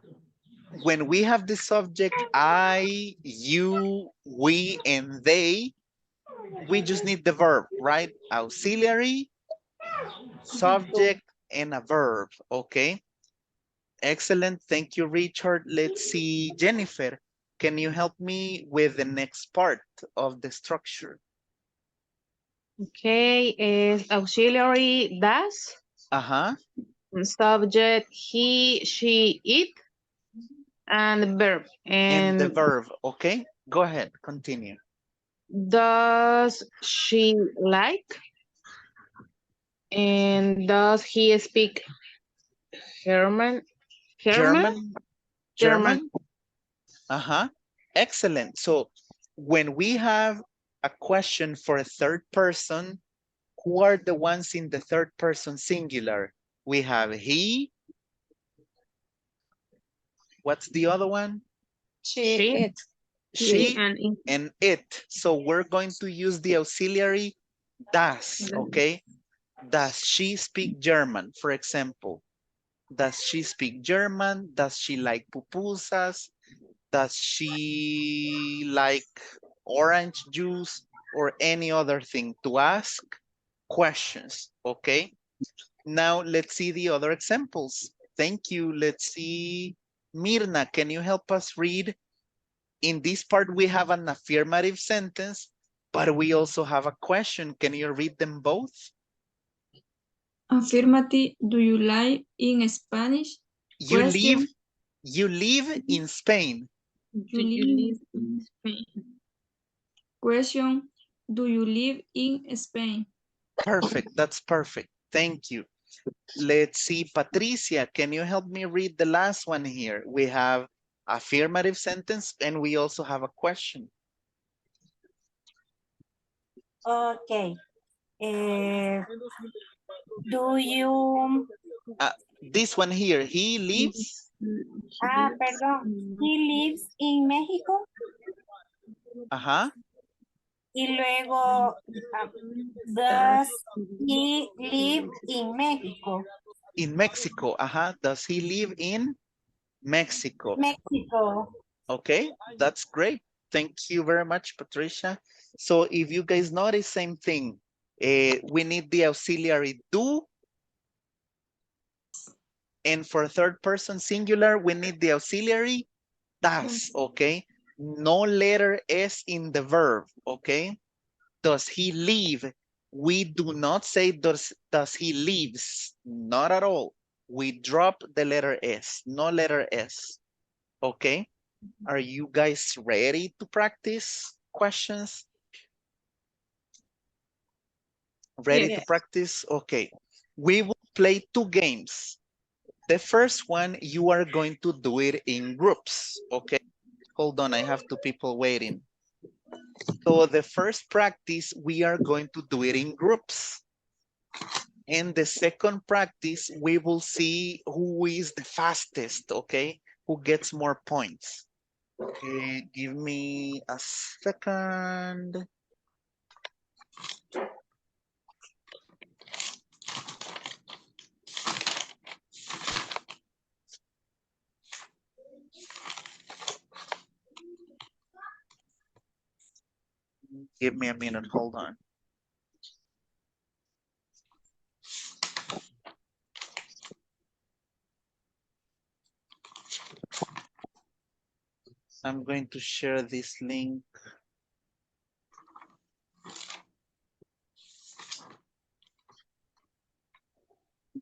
when we have the subject I, you, we, and they, we just need the verb, right? Auxiliary, subject, and a verb. Okay. Excellent. Thank you, Richard. Let's see, Jennifer, can you help me with the next part of the structure? Okay, is auxiliary does. Uh-huh. Subject he, she, it, and verb. And the And verb, okay? Go ahead, continue. does she like? And does he speak German? German? German? German. German? Uh-huh. Excellent. So when we have a question for a third person, who are the ones in the third person singular? We have he. What's the other one? She. She And it. and it. So we're going to use the auxiliary does, okay? Does she speak German, for example? Does she speak German? Does she like pupusas? Does she like orange juice or any other thing? To ask questions, okay? Now let's see the other examples. Thank you. Let's see. Mirna, can you help us read? In this part, we have an affirmative sentence, but we also have a question. Can you read them both? Affirmative, do you live in Spanish? You Question, live in Spain. do you live in Spain? Question, do you live in Spain? Perfect, that's perfect. Thank you. Let's see, Patricia, can you help me read the last one here? We have affirmative sentence and we also have a question. Okay. Do you... This one here, he lives. Perdón. He lives in Mexico. Ajá. Y luego, does he live in Mexico? In Mexico, ajá. Does he live in Mexico? Mexico. Okay, that's great. Thank you very much, Patricia. So if you guys notice, same thing. We need the auxiliary do. And for third person singular, we need the auxiliary does, okay? No letter S in the verb, okay? Does he live? We do not say does he lives, not at all. We drop the letter S, no letter S, okay? Are you guys ready to practice questions? Ready to practice? Okay. We will play two games. The first one, you are going to do it in groups, okay? Hold on, I have two people waiting. So the first practice, we are going to do it in groups. And the second practice, we will see who is the fastest, okay? Who gets more points. Okay, give me a second. Give me a minute, hold on. I'm going to share this link.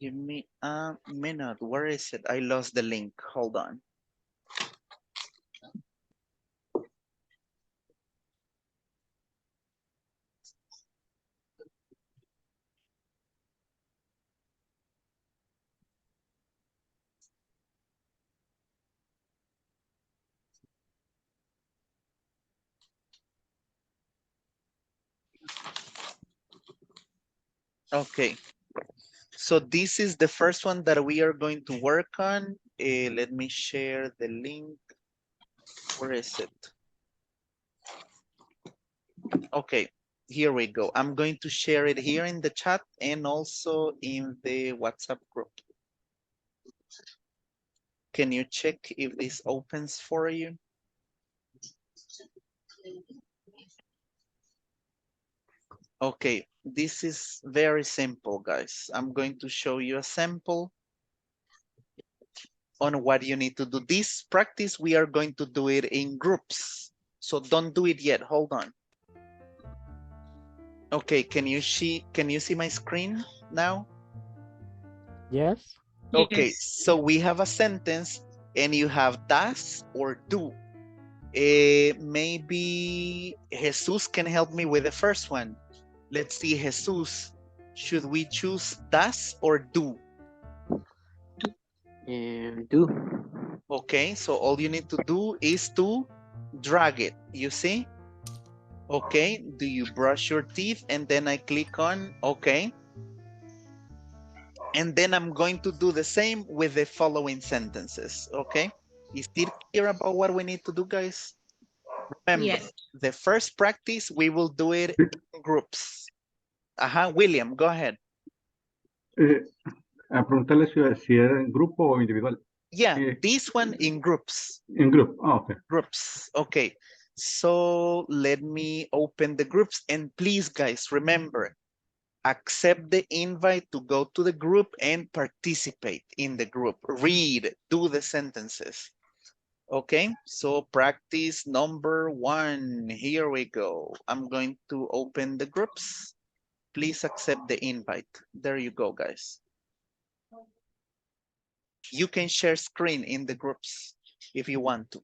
Give me a minute. Where is it? I lost the link. Hold on. Okay. So this is the first one that we are going to work on. Let me share the link. Where is it? Okay. Here we go. I'm going to share it here in the chat and also in the WhatsApp group. Can you check if this opens for you? Okay, this is very simple, guys. I'm going to show you a sample on what you need to do. This practice, we are going to do it in groups. So don't do it yet, hold on. Okay, can you see my screen now? Yes. Okay, Yes. so we have a sentence and you have does or do. Maybe Jesus can help me with the first one. Let's see, Jesus. Should we choose does or do? Do. Okay, so all you need to do is to drag it, you see? Okay, do you brush your teeth? And then I click on okay. And then I'm going to do the same with the following sentences, okay? Is it clear about what we need to do, guys? Remember, Yes. the first practice, we will do it in groups. William, go ahead. A preguntarle si era en grupo o individual. Yeah, this one in groups. En grupo, okay. Groups, okay. So let me open the groups and please, guys, remember, accept the invite to go to the group and participate in the group. Read, do the sentences. Okay, so practice number 1. Here we go. I'm going to open the groups. Please accept the invite. There you go, guys. You can share screen in the groups if you want to.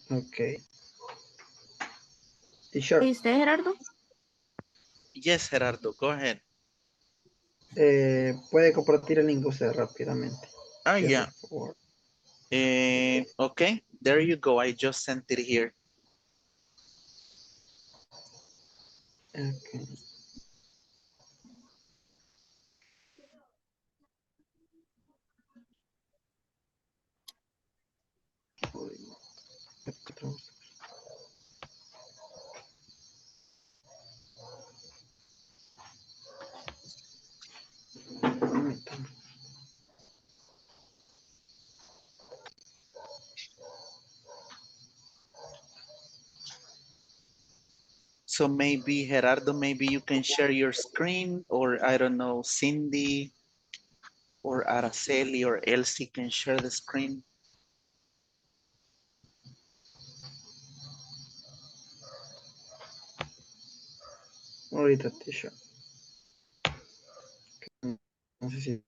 Okay. Teacher. ¿Y usted, Gerardo? Yes, Gerardo, go ahead. Puede compartir el link usted rápidamente. Yeah. Por favor. Okay, there you go. I just sent it here. Okay. So maybe Gerardo, maybe you can share your screen, or I don't know, Cindy or Araceli or Elsie can share the screen. Ahorita, teacher. No sé si...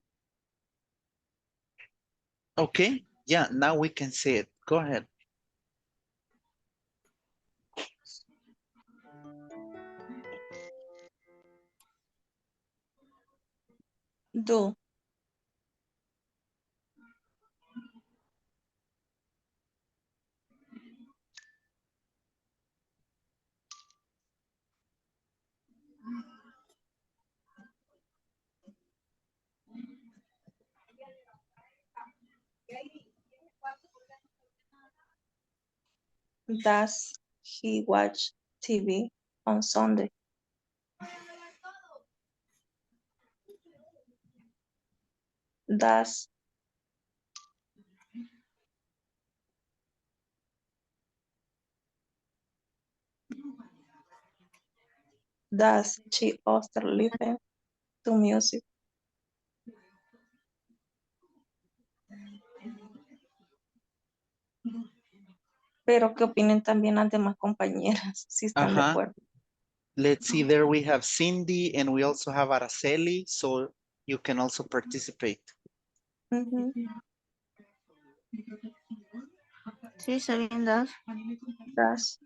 Okay, yeah, now we can see it. Go ahead. Do. Does he watch TV on Sunday? Does she often listen to music? Pero ¿qué opinen también las demás compañeras si están de acuerdo? Let's see, there we have Cindy and we also have Araceli, so you can also participate. Ujú. Sí, está bien, das. Das.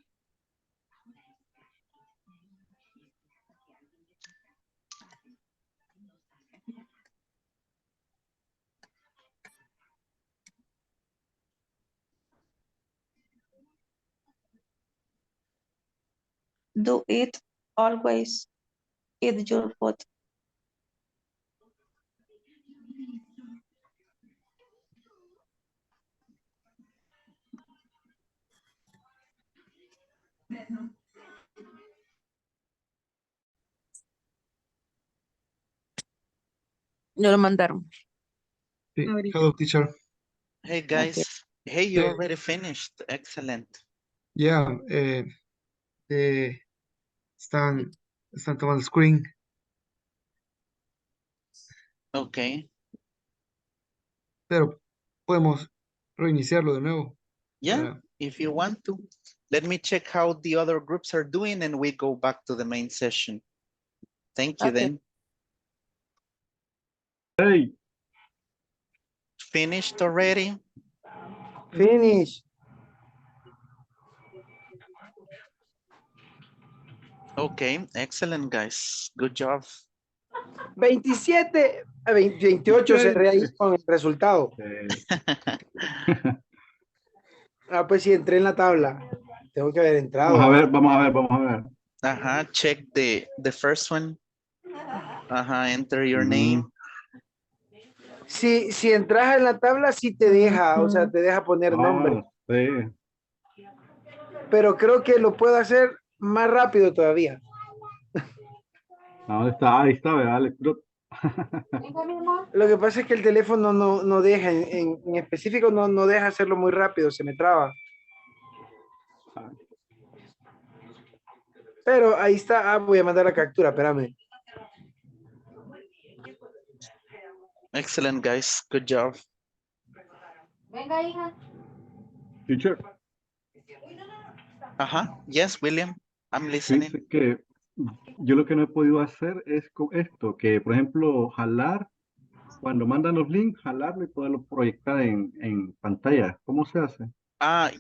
Do it always. Eat your food. Ya lo mandaron. Sí. Ahorita. Hello, teacher. Hey Ok. guys. Hey, you already finished. Excellent. Yeah, están tomando screen, Okay. pero podemos reiniciarlo de nuevo. Yeah, if you want to. Let me check how the other groups are doing and we go back to the main session. Thank you Okay. then. Hey, Finished already? Finish. Okay, excellent guys. Good job. 27 a 28 cerré ahí con el resultado. Ah, pues sí, entré en la tabla. Tengo que haber entrado. Vamos a ver. Check the first one. Enter your Ujú. name. Si entras en la tabla, sí te deja, o sea, te deja poner nombre. Sí. Pero creo que lo puedo hacer más rápido todavía. ¿Dónde está? Ahí está, ¿verdad? Lo que pasa es que el teléfono no deja, en específico no deja hacerlo muy rápido, se me traba. Pero ahí está, voy a mandar la captura, espérame. Excellent guys. Good job. Venga, hija. Teacher. Yes, William. I'm listening. Dice que yo lo que no he podido hacer es con esto, que por ejemplo, jalar, cuando mandan los links, jalarlo y poderlo proyectar en pantalla. ¿Cómo se hace?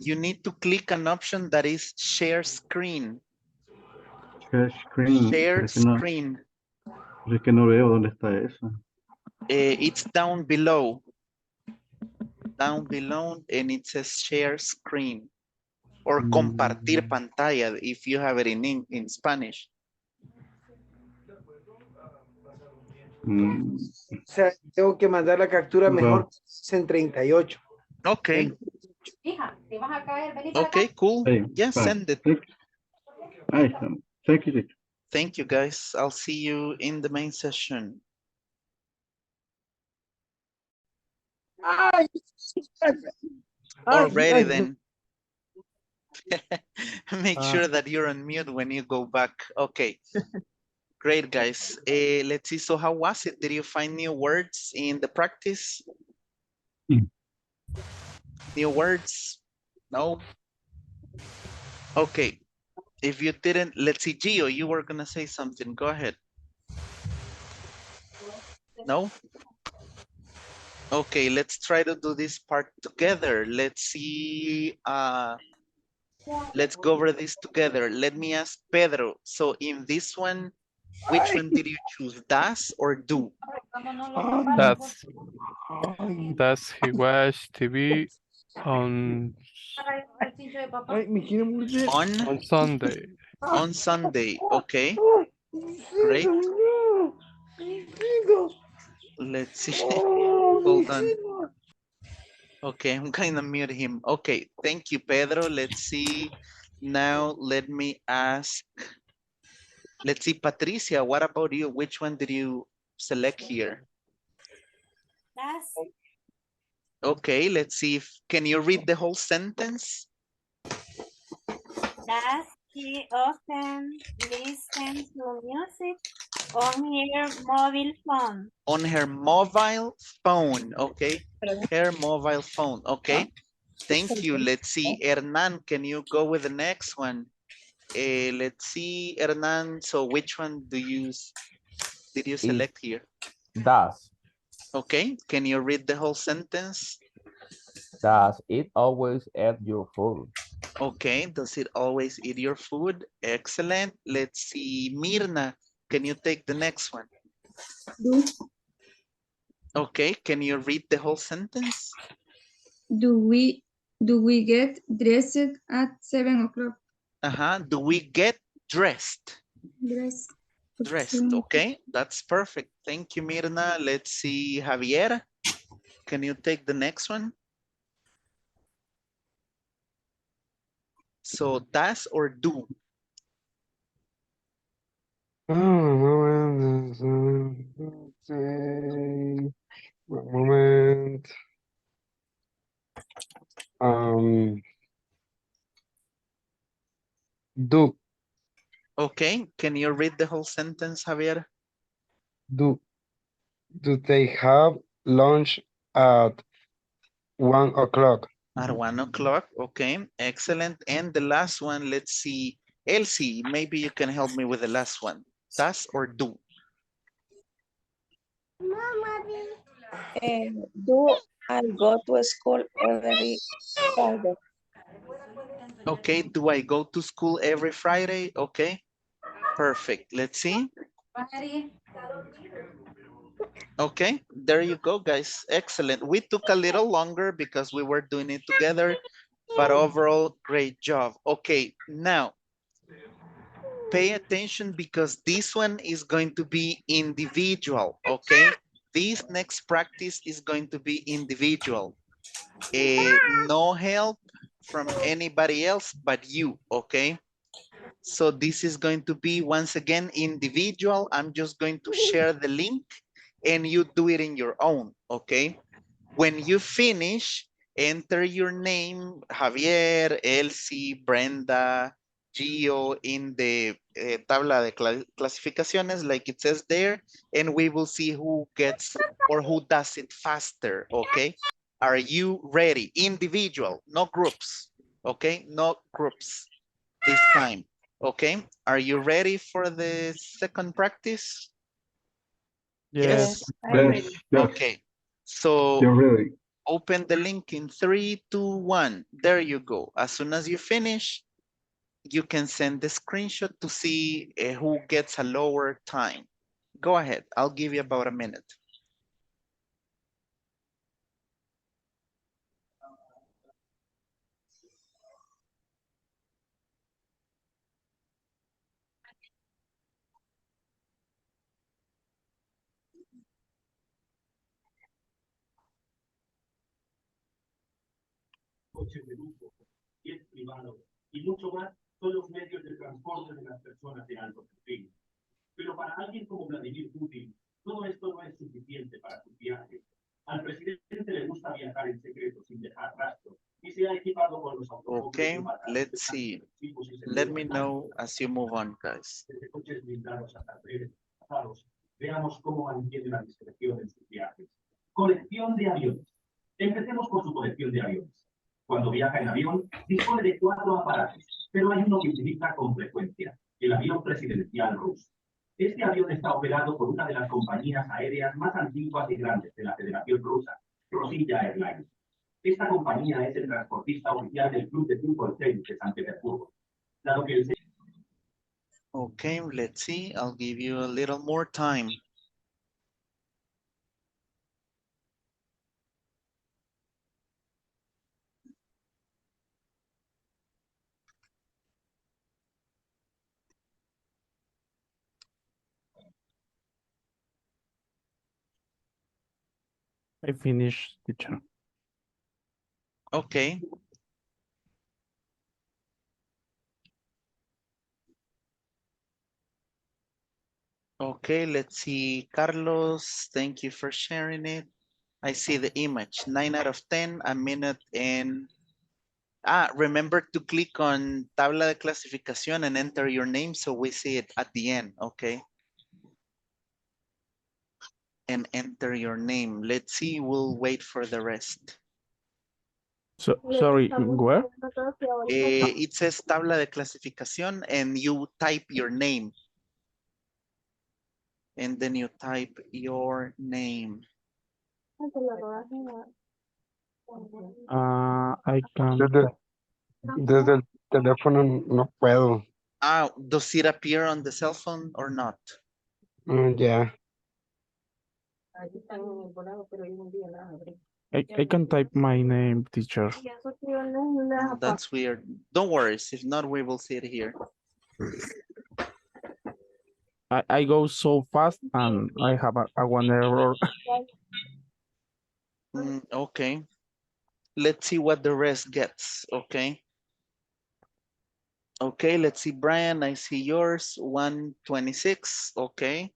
You need to click an option that is share screen. Share screen. Share screen. Pero es que no veo dónde está eso. It's down below. Down below and it says share screen. Or compartir pantalla if you have it in Spanish. O sea, tengo que mandar la captura mejor en 38. Okay. Hija, te vas a caer, vení para Okay, acá. cool. Yes, send it. Ahí está. Thank you, teacher. Thank you, guys. I'll see you in the main session. Already then. Make sure that you're on mute when you go back. Okay. Great, guys. Let's see. So how was it? Did you find new words in the practice? New words? No? Okay. If you didn't, let's see, Gio, you were going to say something. Go ahead. No? Okay, let's try to do this part together. Let's see. Let's go over this together. Let me ask Pedro. So in this one, which one did you choose, das or do? Does he watch TV on Sunday? On Sunday, okay. Great. Let's see. Hold on. Okay, I'm going to mute him. Okay, thank you, Pedro. Let's see. Now, let me ask. Let's see, Patricia, what about you? Which one did you select here? Das. Okay, let's see if, can you read the whole sentence? Does she often listen to music on her mobile phone? On her mobile phone, okay? Her mobile phone, okay? Thank you. Let's see, Hernan, can you go with the next one? Let's see, Hernan, so which one did you select here? Does. Okay, can you read the whole sentence? Does it always eat your food? Okay, does it always eat your food? Excellent. Let's see, Mirna, can you take the next one? Do Okay, can you read the whole sentence? do we get dressed at 7 o'clock? Do we get dressed? Dress. Dressed, okay, that's perfect. Thank you, Mirna. Let's see, Javier, can you take the next one? So, does or do? One moment. Do Okay, can you read the whole sentence, Javier? do do they have lunch at 1 o'clock? At 1 o'clock, okay, excellent. And the last one, let's see, Elsie, maybe you can help me with the last one. Does or do? Do I go to school every Friday? Okay, do I go to school every Friday? Okay, perfect. Let's see. Okay, there you go, guys. Excellent. We took a little longer because we were doing it together, but overall, great job. Okay, now pay attention because this one is going to be individual, okay? This next practice is going to be individual. No help from anybody else but you, okay? So this is going to be, once again, individual. I'm just going to share the link and you do it in your own, okay? When you finish, enter your name, Javier, Elsie, Brenda, Gio, in the tabla de clasificaciones, like it says there, and we will see who gets or who does it faster, okay? Are you ready? Individual, no groups, okay? No groups this time, okay? Are you ready for the second practice? Yes. Yes. I'm Yes, ready. yes, Okay. So you're ready. open the link in 3, 2, 1. There you go. As soon as you finish, you can send the screenshot to see who gets a lower time. Go ahead. I'll give you about a minute. Coches de lujo, jet privado y mucho más son los medios de transporte de las personas de alto perfil. Pero para alguien como Vladimir Putin, todo esto no es suficiente para sus viajes. Al presidente le gusta viajar en secreto sin dejar rastro y se ha equipado con los Okay, let's see. Let me know as you move on, guys. desde coches blindados hasta trenes pasados. Veamos cómo mantiene la discreción en sus viajes. Colección de aviones. Empecemos con su colección de aviones. Cuando viaja en avión, dispone de 4 aparatos, pero hay uno que utiliza con frecuencia, el avión presidencial ruso. Este avión está operado por una de las compañías aéreas más antiguas y grandes de la Federación Rusa, Rosilla Airlines. Esta compañía es el transportista oficial del Club de Fútbol Tenis de San Petersburgo. Dado que el Okay, let's see. I'll give you a little more time. I finished, teacher. Okay. Okay, let's see. Carlos, thank you for sharing it. I see the image. 9 out of 10, a minute and... remember to click on tabla de clasificación and enter your name so we see it at the end, okay? And enter your name. Let's see, we'll wait for the rest. So, sorry, where? It says tabla de clasificación and you type your name. And then you type your name. I can. Desde el teléfono no puedo. Does it appear on the cell phone or not? Yeah. I can type my name, teacher. That's weird. Don't worry. If not, we will see it here. I go so fast and I have a one error. Okay. Let's see what the rest gets. Okay. Okay, let's see, Brian. I see yours. 126. Okay.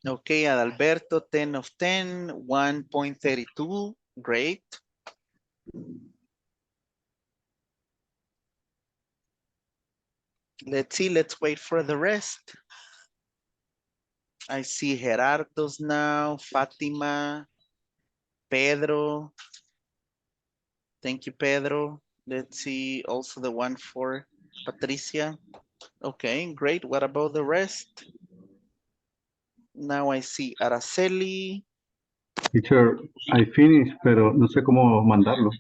Okay, Adalberto, 10 of 10, 1.32. Great. Let's see, let's wait for the rest. I see Gerardo's now, Fatima, Pedro. Thank you, Pedro. Let's see also the one for Patricia. Okay, great. What about the rest? Now I see Araceli. Teacher, I finished, pero no sé cómo mandarlo.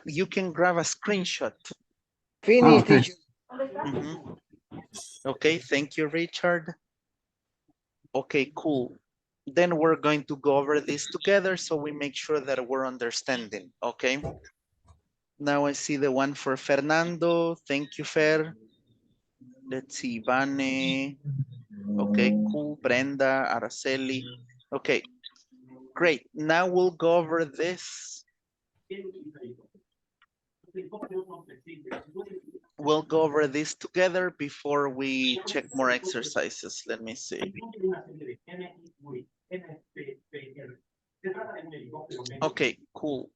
You can grab a screenshot. Finish, okay. teacher. Okay, thank you, Richard. Okay, cool. Then we're going to go over this together so we make sure that we're understanding, okay? Now I see the one for Fernando. Thank you, Fer. Let's see, Vane. Okay, cool. Brenda, Araceli. Okay, great. Now we'll go over this. We'll go over this together before we check more exercises. Let me see. Okay, cool.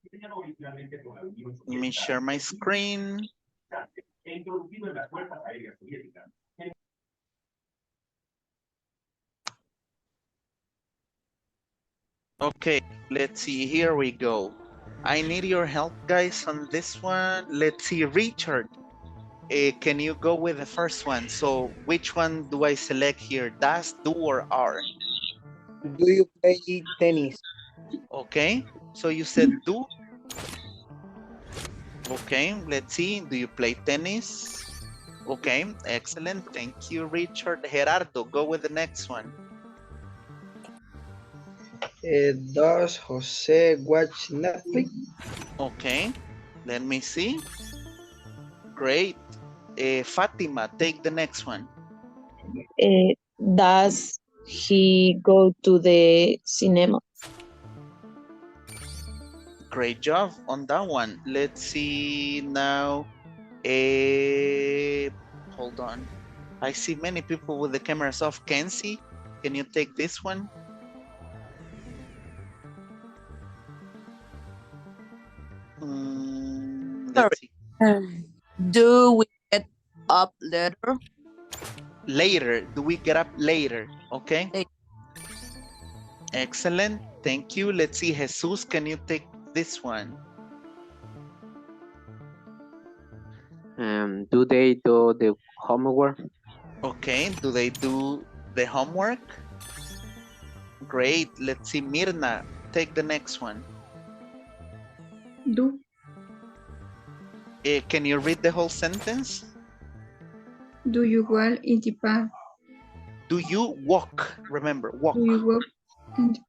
Let me share my screen. Okay, let's see, here we go. I need your help, guys, on this one. Let's see, Richard, can you go with the first one? So which one do I select here? Does, do, or are? Do you play tennis? Okay, so you said do. Okay, let's see, do you play tennis? Okay, excellent, thank you, Richard. Gerardo, go with the next one. Does Jose watch Netflix? Okay, let me see. Great. Fatima, take the next one. Does he go to the cinema? Great job on that one. Let's see now. Hold on. I see many people with the cameras off. Kenzie, can you take this one? Let's see. Do we get up later? Later. Do we get up later? Okay. Excellent. Thank you. Let's see. Jesus, can you take this one? Do they do the homework? Okay. Do they do the homework? Great. Let's see. Mirna, take the next one. Do. Can you read the whole sentence? Do you walk in the park? Do you walk? Remember, walk. Do you walk in the...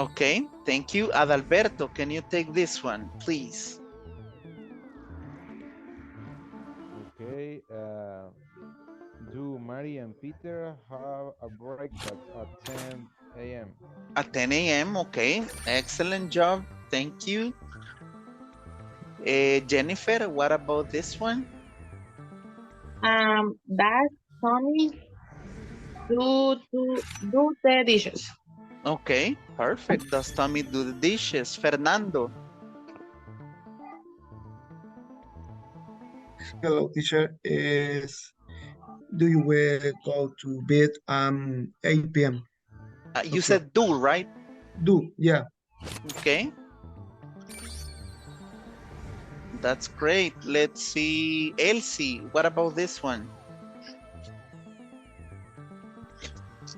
Okay, thank you. Adalberto, can you take this one, please? Okay. Do Mary and Peter have a breakfast at 10 a.m.? At 10 a.m., okay. Excellent job. Thank you. Jennifer, what about this one? Does Tommy do the dishes? Okay, perfect. Does Tommy do the dishes? Fernando. Hello, teacher. Do you go to bed 8 p.m.? You said do, right? Do, yeah. Okay. That's great. Let's see. Elsie, what about this one?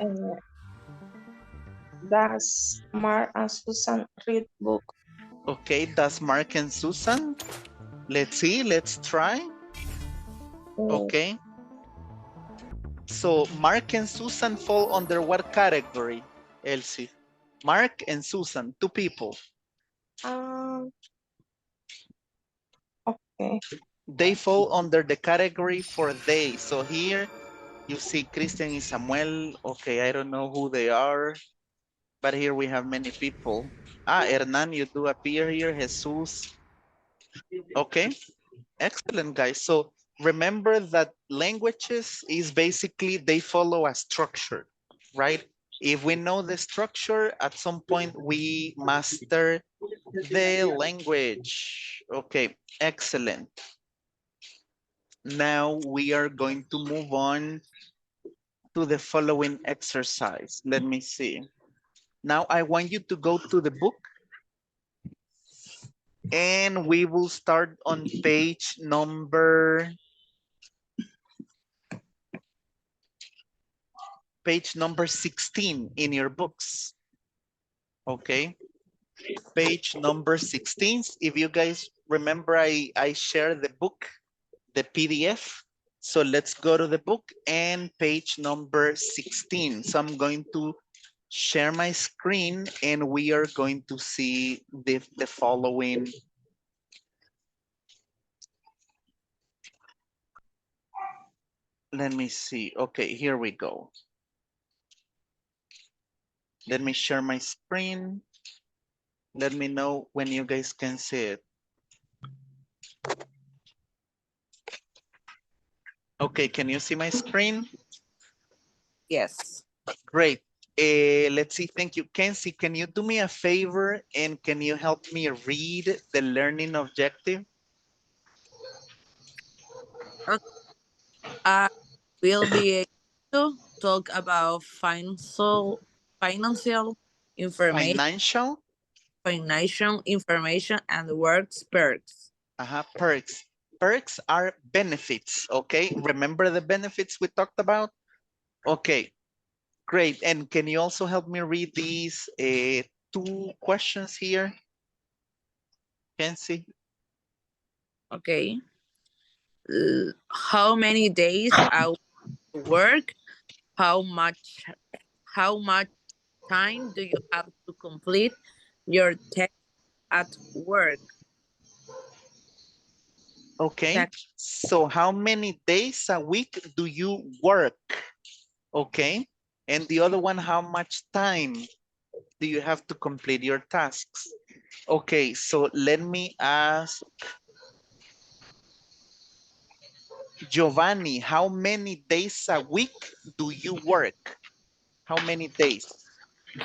Uh, does Mark and Susan read book? Okay, does Mark and Susan? Let's see, let's try. Okay. So Mark and Susan fall under what category, Elsie? Mark and Susan, two people. Okay. They fall under the category for they. So here you see Christian and Samuel. Okay, I don't know who they are, but here we have many people. Hernan, you do appear here. Jesus. Okay, excellent, guys. So remember that languages is basically they follow a structure, right? If we know the structure, at some point we master the language. Okay, excellent. Now we are going to move on to the following exercise. Let me see. Now I want you to go to the book and we will start on page number 16 in your books. Okay, page number 16. If you guys remember, I shared the book, the PDF. So let's go to the book and page number 16. So I'm going to share my screen and we are going to see the following. Let me see. Okay, here we go. Let me share my screen. Let me know when you guys can see it. Okay, can you see my screen? Yes. Great. Let's see, thank you. Kenzie, can you do me a favor and can you help me read the learning objective? Okay. I will be able to talk about financial information, financial information and works perks. Perks. Perks are benefits, okay? Remember the benefits we talked about? Okay, great. And can you also help me read these two questions here? Kenzie? Okay. How many days I work? How much time do you have to complete your test at work? Okay, so how many days a week do you work? Okay, and the other one, how much time do you have to complete your tasks? Okay, so let me ask Giovanni, how many days a week do you work? How many days?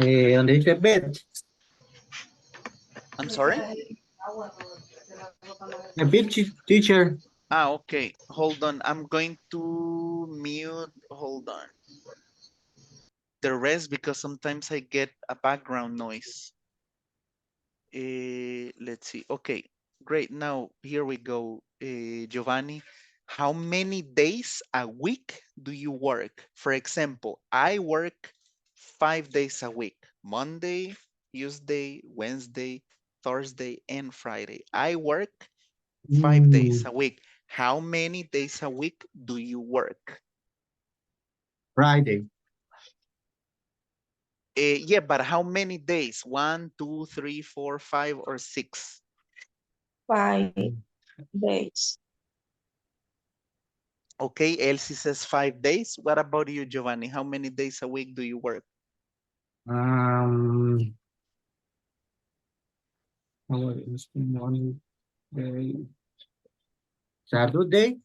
A little bit. I'm sorry? A bit, teacher. Okay, hold on. I'm going to mute, hold on. The rest because sometimes I get a background noise. Let's see. Okay, great. Now here we go, Giovanni. How many days a week do you work? For example, I work 5 days a week, Monday, Tuesday, Wednesday, Thursday, and Friday. I work 5 days a week. How many days a week do you work? Friday. Yeah, but how many days? 1, 2, 3, 4, 5, or 6? 5 days. Okay, Elsie says 5 days. What about you, Giovanni? How many days a week do you work? Saturday.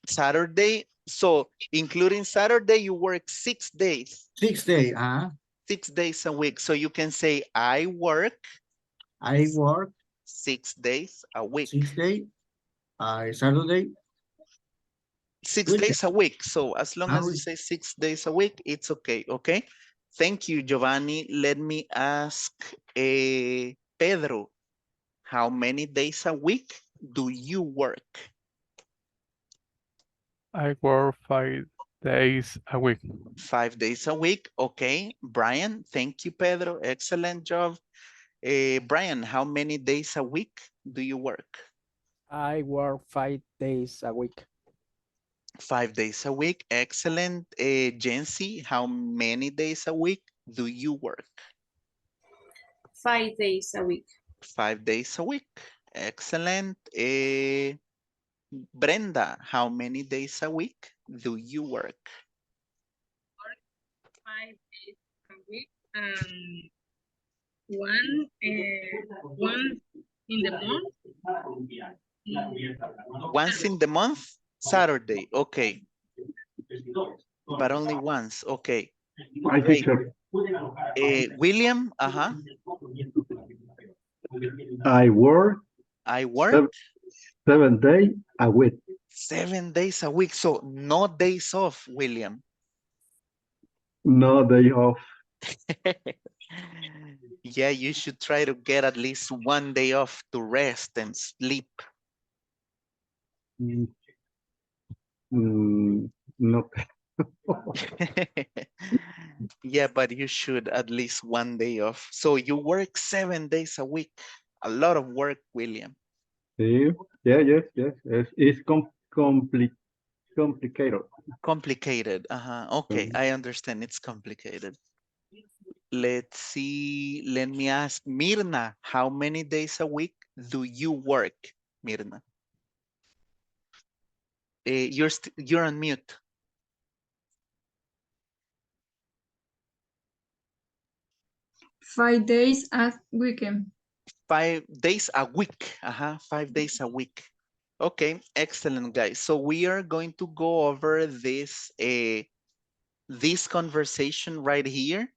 Saturday. So including Saturday, you work 6 days. 6 days. 6 days a week. So you can say I work 6 days a week. 6 days. Saturday. 6 days a week. So as long as you say 6 days a week, it's okay. Okay. Thank you, Giovanni. Let me ask Pedro, how many days a week do you work? I work 5 days a week. 5 days a week. Okay. Brian, thank you, Pedro. Excellent job. Brian, how many days a week do you work? I work 5 days a week. 5 days a week. Excellent. Jency, how many days a week do you work? 5 days a week. 5 days a week. Excellent. Brenda, how many days a week do you work? 5 days a week. One in the month. Once in the month? Saturday. Okay. But only once. Okay. My Great. teacher. William, I work I work 7 days a week. 7 days a week. So no days off, William. No day off. Yeah, you should try to get at least one day off to rest and sleep. No. Yeah, but you should at least one day off. So you work 7 days a week. A lot of work, William. Sí. Yeah, yes. It's complicated. Complicated. Okay, I understand. It's complicated. Let's see. Let me ask Mirna, how many days a week do you work, Mirna? You're on mute. 5 days a weekend. 5 days a week. 5 days a week. Okay, excellent, guys. So we are going to go over this conversation right here.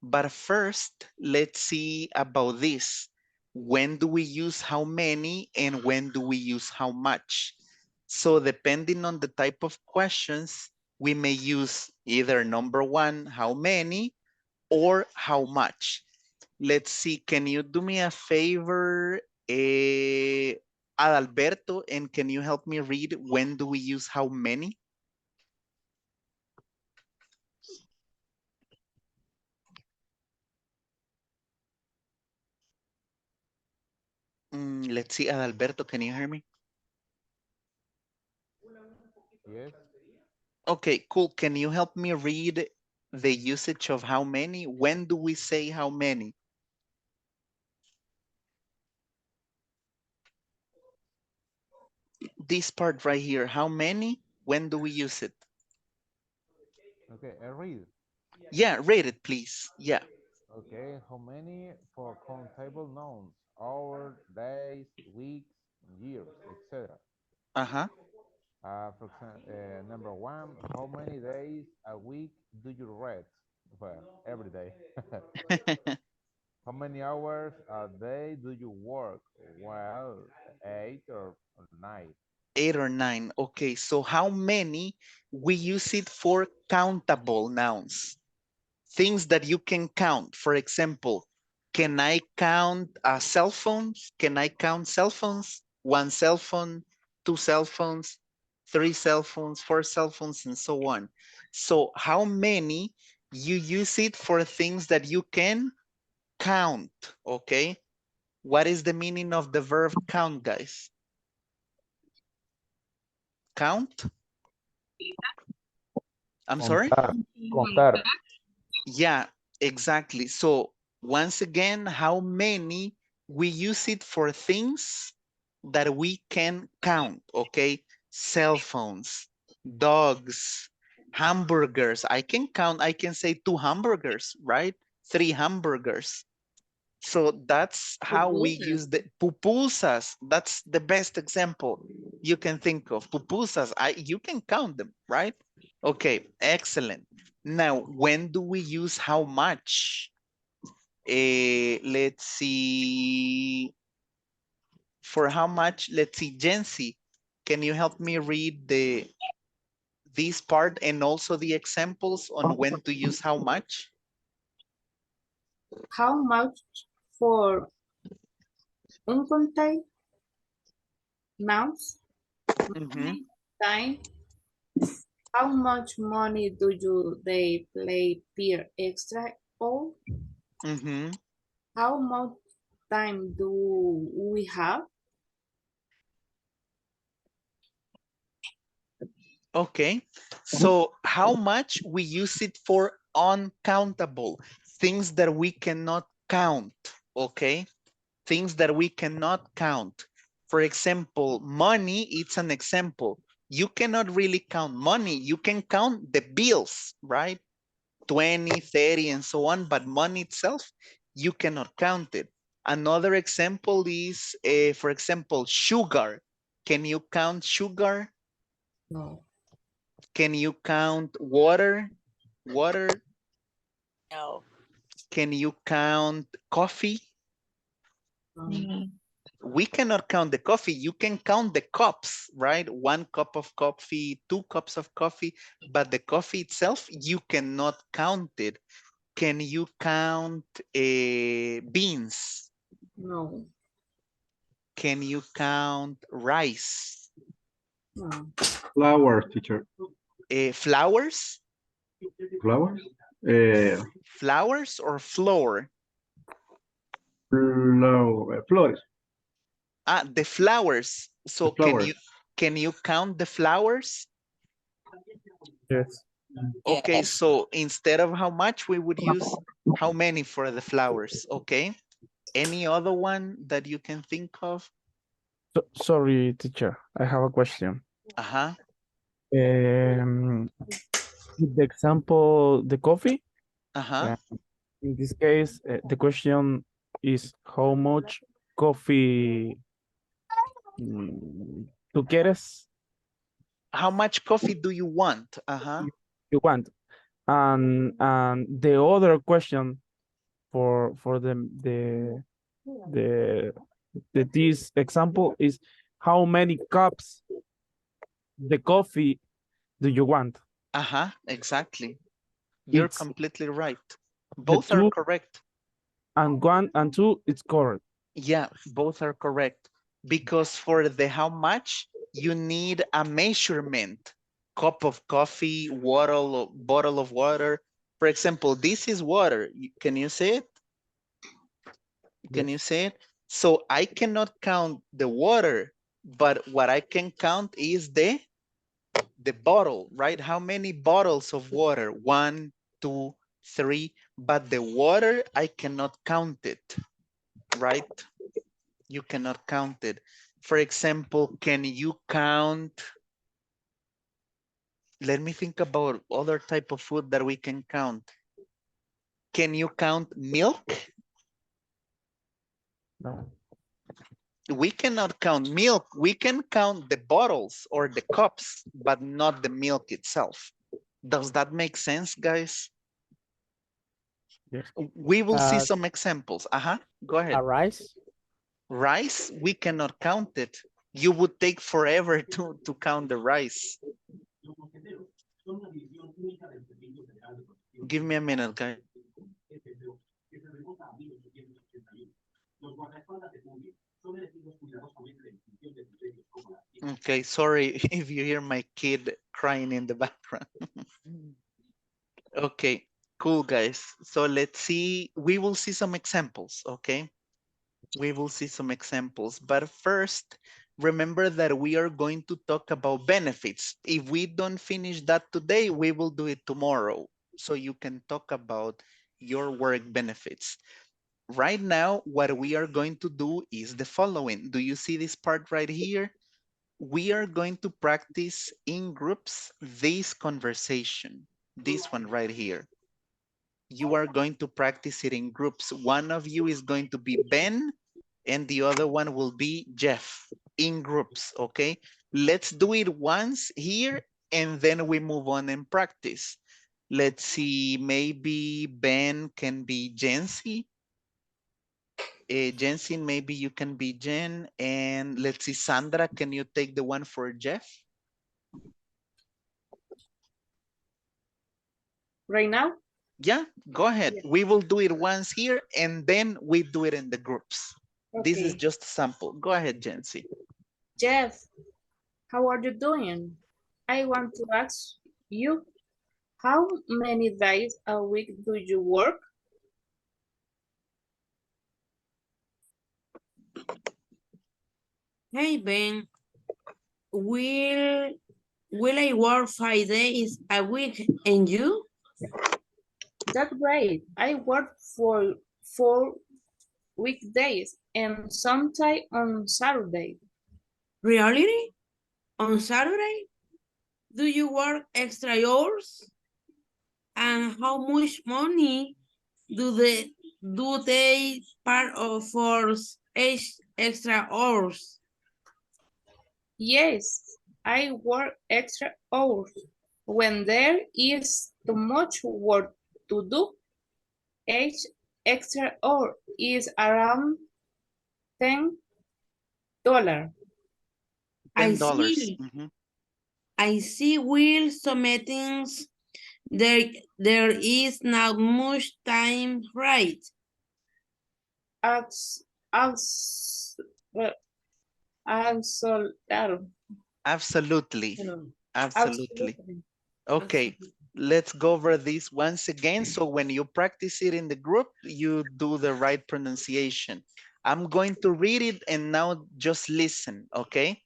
But first, let's see about this. When do we use how many and when do we use how much? So depending on the type of questions, we may use either number one, how many, or how much. Let's see, can you do me a favor, Adalberto, and can you help me read when do we use how many? Let's see, Adalberto, can you hear me? Yes. Okay, cool. Can you help me read the usage of how many? When do we say how many? This part right here, how many? When do we use it? Okay, I read. Yeah, read it, please. Yeah. Okay, how many for countable nouns? Hours, days, weeks, years, etc. Uh-huh. For example, number one, how many days a week do you read? Well, every day. How many hours a day do you work? Well, 8 or 9. 8 or 9. Okay, so how many? We use it for countable nouns. Things that you can count. For example, can I count cell phones? Can I count cell phones? 1 cell phone, 2 cell phones, 3 cell phones, 4 cell phones, and so on. So how many? You use it for things that you can count, okay? What is the meaning of the verb count, guys? Count? I'm sorry? Contar. Yeah, exactly. So once again, how many? We use it for things that we can count, okay? Cell phones, dogs, hamburgers. I can count, I can say 2 hamburgers, right? 3 hamburgers. So that's how we use the pupusas. That's the best example you can think of. Pupusas, you can count them, right? Okay, excellent. Now, when do we use how much? Let's see. For how much, let's see, Jency, can you help me read this part and also the examples on when to use how much? How much for un contact? Mouse, Mhm. time. How much money do they play per extra hour? Mhm. How much time do we have? Okay. So how much we use it for uncountable things that we cannot count. Okay. Things that we cannot count. For example, money, it's an example. You cannot really count money. You can count the bills, right? 20, 30, and so on, but money itself, you cannot count it. Another example is, for example, sugar. Can you count sugar? No. Can you count water? Water? No. Can you count coffee? We cannot count the coffee. You can count the cups, right? 1 cup of coffee, 2 cups of coffee, but the coffee itself, you cannot count it. Can you count beans? No. Can you count rice? No. Flowers, teacher. Flowers? Flowers? Flowers or floor? Flores. Ah, the flowers. So The flowers. can you count the flowers? Yes. Okay, Yes. so instead of how much, we would use how many for the flowers, okay? Any other one that you can think of? Sorry, teacher. I have a question. Uh-huh. The example, the coffee. Uh-huh. In this case, the question is how much coffee tú quieres? How much coffee do you want? Uh-huh. You want. And the other question for the this example is how many cups the coffee do you want? Uh-huh, exactly. You're It's completely right. the Both are two correct. and one and two, it's correct. Yeah, both are correct. Because for the how much, you need a measurement. Cup of coffee, bottle of water. For example, this is water. Can you see it? Can you see it? So I cannot count the water, but what I can count is the bottle, right? How many bottles of water? 1, 2, 3. But the water, I cannot count it, right? You cannot count it. For example, can you count? Let me think about other type of food that we can count. Can you count milk? No. We cannot count milk. We can count the bottles or the cups, but not the milk itself. Does that make sense, guys? Yes. We will see Uh, some examples. Go ahead. Rice. Rice, we cannot count it. You would take forever to count the rice. Give me a minute, guys. Okay, sorry if you hear my kid crying in the background. Okay, cool, guys. So let's see. We will see some examples, okay? We will see some examples. But first, remember that we are going to talk about benefits. If we don't finish that today, we will do it tomorrow. So you can talk about your work benefits. Right now, what we are going to do is the following. Do you see this part right here? We are going to practice in groups this conversation, this one right here. You are going to practice it in groups. One of you is going to be Ben and the other one will be Jeff in groups, okay? Let's do it once here and then we move on and practice. Let's see, maybe Ben can be Jency. Jensen, maybe you can be Jen. And let's see, Sandra, can you take the one for Jeff? Right now? Yeah, go ahead. We will do it once here and then we do it in the groups. This is Okay. just a sample. Go ahead, Jency. Jeff, how are you doing? I want to ask you, how many days a week do you work? Hey, Ben, will will I work 5 days a week and you? That's great. I work for 4 weekdays and sometime on Saturday. Really? On Saturday? Do you work extra hours? And how much money do they part of for extra hours? Yes, I work extra hours. When there is too much work to do, each extra hour is around $10. I $10. see. I see. Will some meetings there is not much time, right? As, as, well, also, Absolutely. Absolutely. absolutely. Okay, let's go over this once again. So when you practice it in the group, you do the right pronunciation. I'm going to read it and now just listen, okay?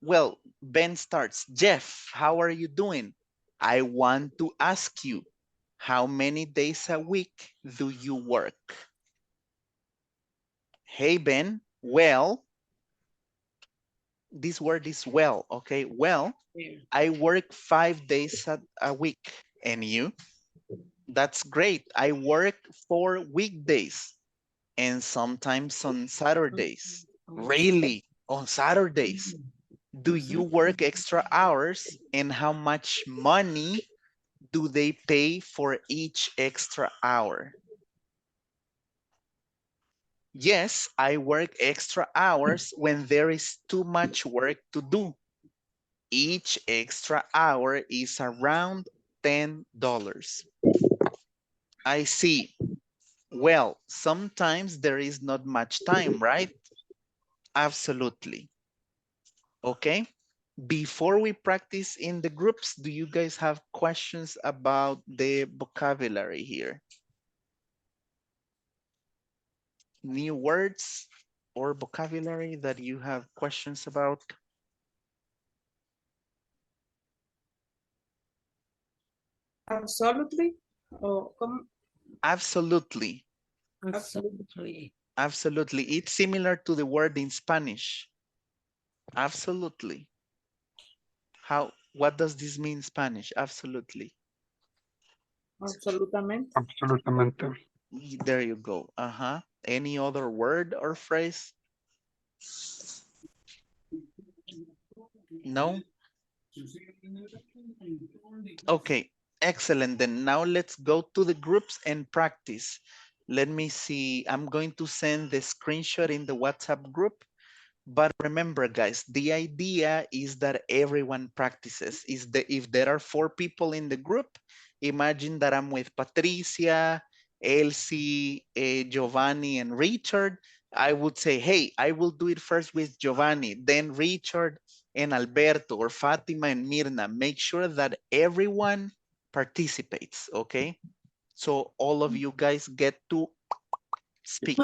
Well, Ben starts. Jeff, how are you doing? I want to ask you, how many days a week do you work? Hey, Ben, well, this word is well, okay? Well, I work 5 days a week. And you? That's great. I work 4 weekdays and sometimes on Saturdays. Really? On Saturdays? Do you work extra hours and how much money do they pay for each extra hour? Yes, I work extra hours when there is too much work to do. Each extra hour is around $10. I see. Well, sometimes there is not much time, right? Absolutely. Okay. Before we practice in the groups, do you guys have questions about the vocabulary here? New words or vocabulary that you have questions about? Absolutely. Oh, Absolutely. absolutely. Absolutely. It's similar to the word in Spanish. Absolutely. What does this mean in Spanish? Absolutely. Absolutamente. Absolutamente. There you go. Any other word or phrase? No? Okay, excellent. Then now let's go to the groups and practice. Let me see. I'm going to send the screenshot in the WhatsApp group. But remember, guys, the idea is that everyone practices. If there are 4 people in the group, imagine that I'm with Patricia, Elsie, Giovanni, and Richard. I would say, hey, I will do it first with Giovanni, then Richard and Alberto, or Fatima and Mirna. Make sure that everyone participates, okay? So all of you guys get to speak.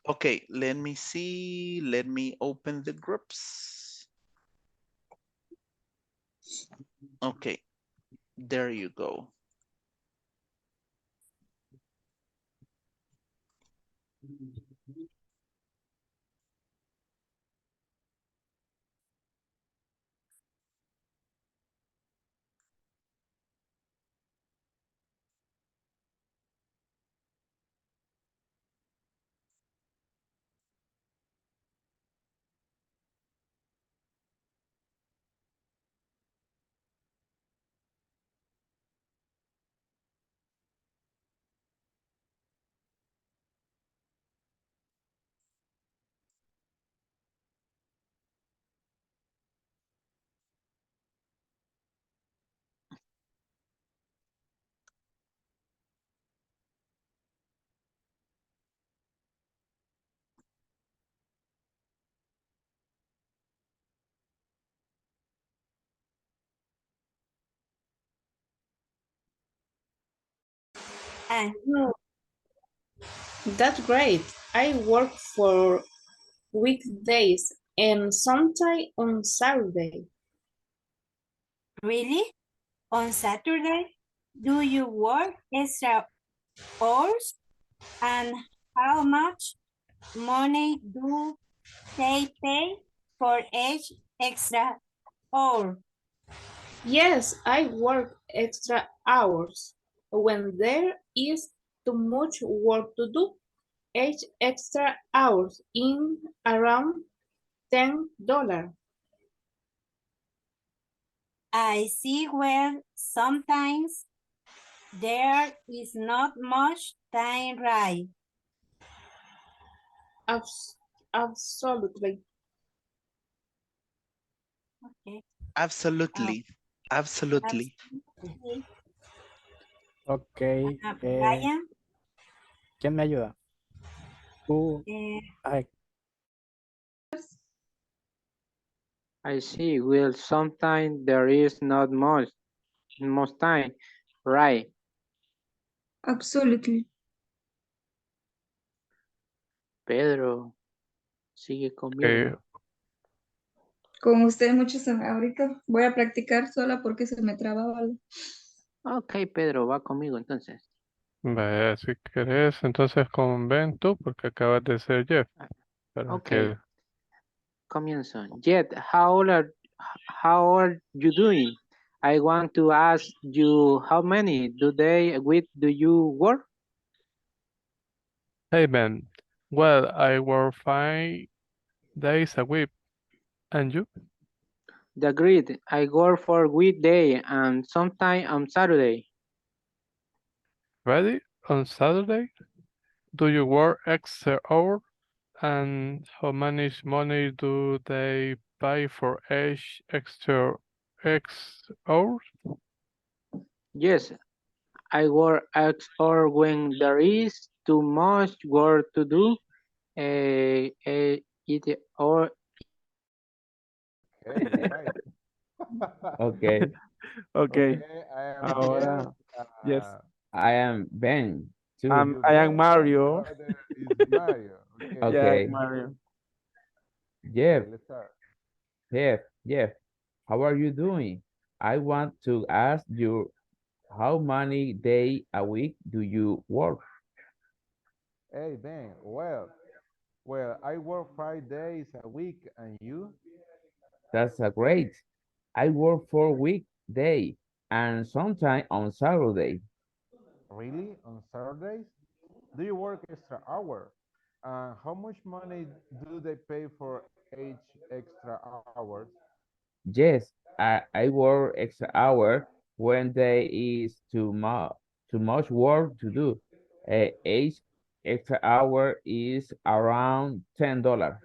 Okay, let me see. Let me open the groups. Okay, there you go. And you? That's great. I work for weekdays and sometimes on Saturday. Really? On Saturday? Do you work extra hours? And how much money do they pay for each extra hour? Yes, I work extra hours. When there is too much work to do, each extra hours in around $10. I see. Well, sometimes there is not much time, right? Absolutely. Okay. Absolutely. Absolutely. Absolutely. Ok. Brian, ¿Quién me ayuda? Tú. Ay, I see. Well, sometimes there is not much time, right? Absolutely. Pedro, sigue conmigo. Con ustedes muchos ahorita voy a practicar sola porque se me trababa. Ok, Pedro, va conmigo entonces. Vaya, si querés, entonces con Ben tú, porque acabas de ser Jeff. Para Ok, que comienzo. Jet, how are you doing? I want to ask you how many a week do you work? Hey Ben, well, I work 5 days a week, and you? The grid, I work for weekday and sometime on Saturday. Ready? On Saturday? Do you work extra hour? And how much money do they pay for each extra hours? Yes, I work or when there is too much work to do, it or Okay, right. Okay. Okay, Okay. I am Jeff. Ahora, yes. I am Ben too. You I am Ben and the Mario. other is Mario. Okay, Yeah, Okay. Mario. Jeff, okay, let's start. Jeff, how are you doing? I want to ask you how many days a week do you work? Hey Ben, well, I work 5 days a week, and you? That's a great. I work for weekday and sometime on Saturday. Really? On Saturdays? Do you work extra hour? How much money do they pay for each extra hours? Yes, I work extra hour when there is too much work to do. Each extra hour is around $10.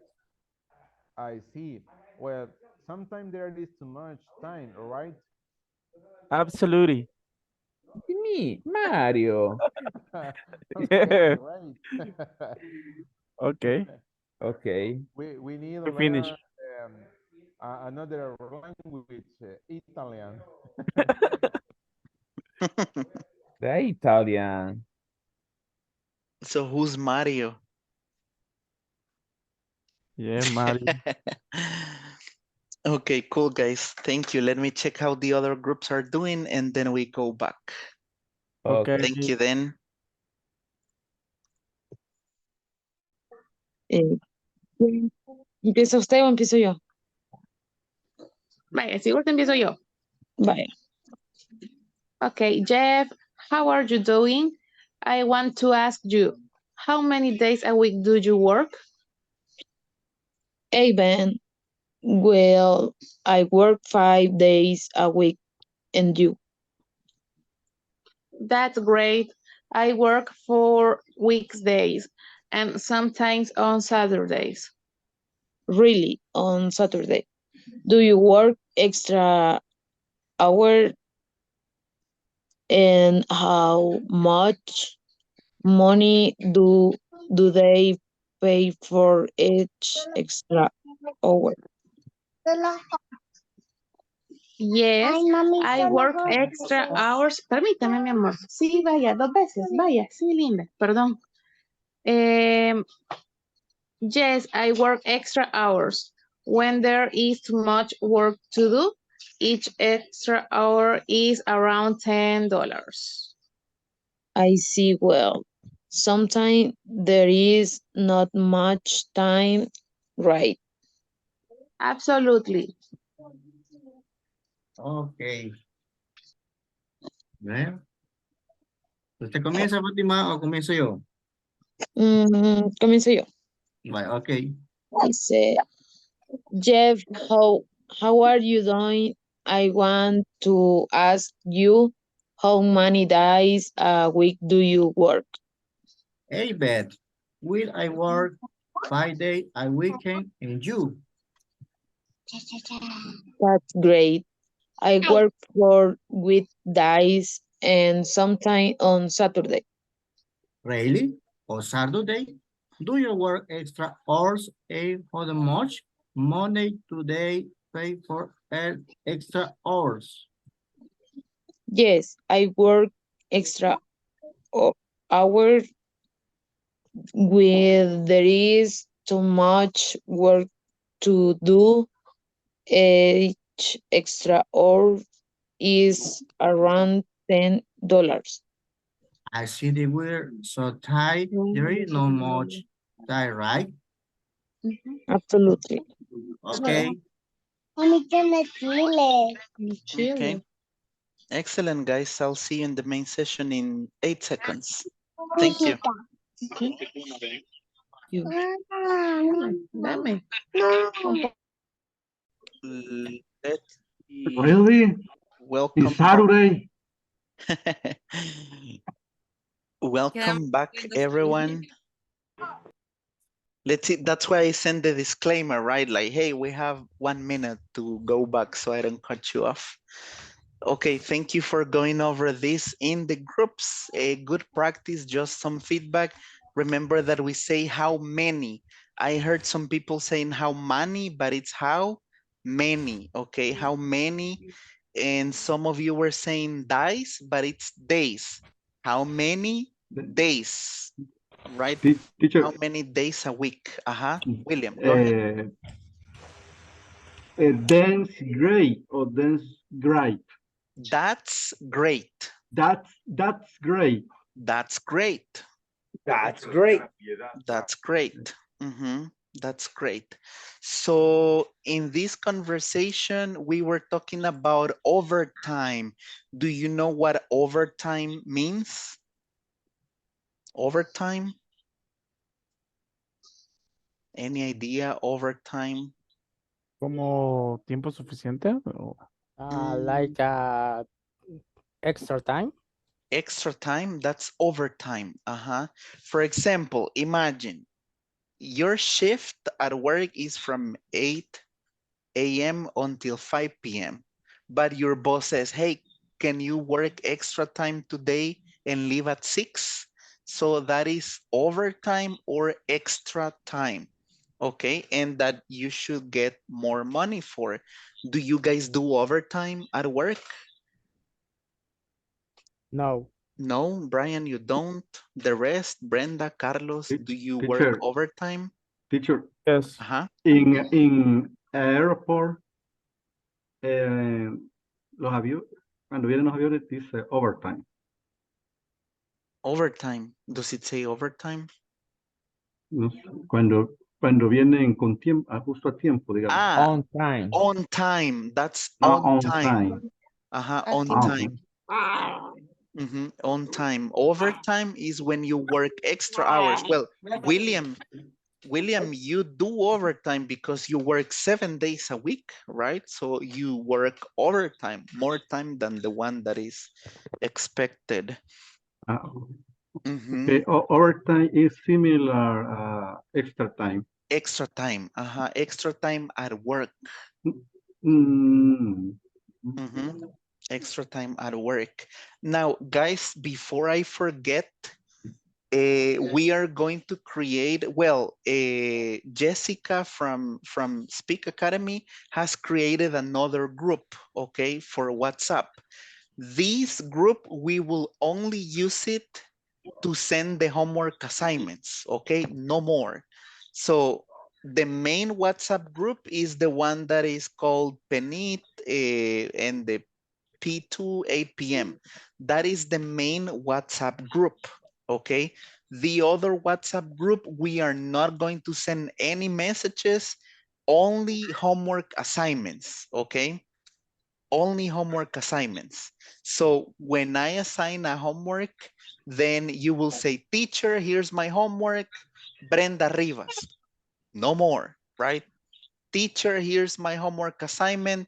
I see. Well, sometimes there is too much time, right? Absolutely. Me, Mario. Okay, Yeah. great. Okay. Okay. We need to We learn finish. another language, Italian. The Italian. So who's Mario? Yeah, Mario. Okay, cool, guys. Thank you. Let me check how the other groups are doing, and then we go back. Okay. Thank you, then. Eh, ¿Empieza usted o empiezo yo? Vaya, si gusta empiezo yo. Vaya. Okay, Jeff, how are you doing? I want to ask you, how many days a week do you work? Hey, Ben. Well, I work 5 days a week, and you? That's great. I work for weekdays and sometimes on Saturdays. Really, on Saturday. Do you work extra hour, and how much money do they pay for each extra hour? Yes, I work extra hours. Permítame, mi amor. Sí, vaya, 2 veces. Vaya, sí, linda. Perdón. Yes, I work extra hours. When there is too much work to do, each extra hour is around $10. I see. Well, sometimes there is not much time, right? Absolutely. Ok. Ver. ¿Usted comienza, Fátima, o comienzo yo? Comienzo yo. Vale, ok. Dice, Jeff, how are you doing? I want to ask you, how many days a week do you work? Hey, Beth, will I work 5 days a weekend and you? That's great. I work for weekdays and sometimes on Saturday. Really? On Saturday? Do you work extra hours and how much money today pay for extra hours? Yes, I work extra hours when there is too much work to do. Each extra hour is around $10. I see the we're so tight. There is no much tie, right? Absolutely. Okay. Okay. Excellent, guys. I'll see you in the main session in 8 seconds. Thank you. Let's see. Really? In Welcome back. Saturday? Welcome back, everyone. Let's see. That's why I send the disclaimer, right? Like, hey, we have 1 minute to go back so I don't cut you off. Okay, thank you for going over this in the groups. A good practice, just some feedback. Remember that we say how many. I heard some people saying how many, but it's how many, okay? How many? And some of you were saying dice, but it's days. How many days, right? Teacher, How many days a week? William, go ahead. dense gray or dense gray. That's great. That's great. That's great. That's great. That's great. That's great. So in this conversation, we were talking about overtime. Do you know what overtime means? Overtime? Any idea overtime? ¿Como tiempo suficiente? Like extra time. Extra time, that's overtime. For example, imagine your shift at work is from 8 a.m. until 5 p.m. But your boss says, hey, can you work extra time today and leave at 6? So that is overtime or extra time. Okay, and that you should get more money for. Do you guys do overtime at work? No. No, Brian, you don't. The rest, Brenda, Carlos, do you work Teacher. overtime? Teacher. Yes. In airport, los aviones, cuando vienen los aviones dice overtime. Overtime. Does it say overtime? No sé, cuando vienen con tiempo, justo a tiempo, digamos. On time. On time. That's on time. On time. On time. Overtime is when you work extra hours. Well, William, you do overtime because you work 7 days a week, right? So you work overtime, more time than the one that is expected. Okay, overtime is similar extra time. Extra time, extra time at work. Extra time at work. Now, guys, before I forget, we are going to create, well, Jessica from Speak Academy has created another group, okay, for WhatsApp. This group, we will only use it to send the homework assignments, okay, no more. So the main WhatsApp group is the one that is called Penit and the P2 8 p.m. That is the main WhatsApp group, okay? The other WhatsApp group, we are not going to send any messages, only homework assignments, okay? Only homework assignments. So when I assign a homework, then you will say, teacher, here's my homework, Brenda Rivas. No more, right? Teacher, here's my homework assignment,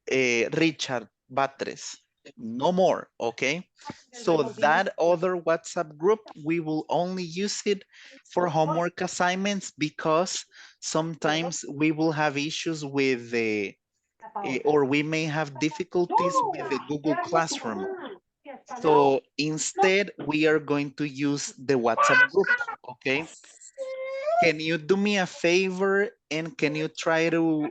Richard Batres. No more, okay? So that other WhatsApp group, we will only use it for homework assignments because sometimes we will have issues with the, or we may have difficulties with the Google Classroom. So instead, we are going to use the WhatsApp group, okay? Can you do me a favor and can you try to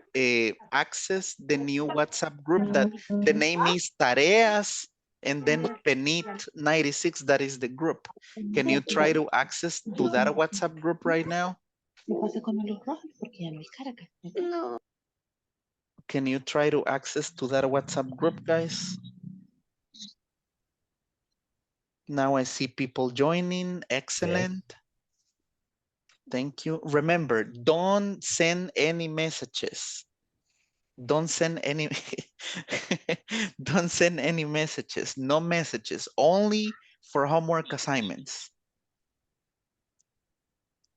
access the new WhatsApp group that the name is Tareas and then Penit 96, that is the group. Can you try to access to that WhatsApp group right now? No. Can you try to access to that WhatsApp group, guys? Now I see people joining. Excellent. Thank you. Remember, don't send any messages. Don't send any don't send any messages. No messages. Only for homework assignments.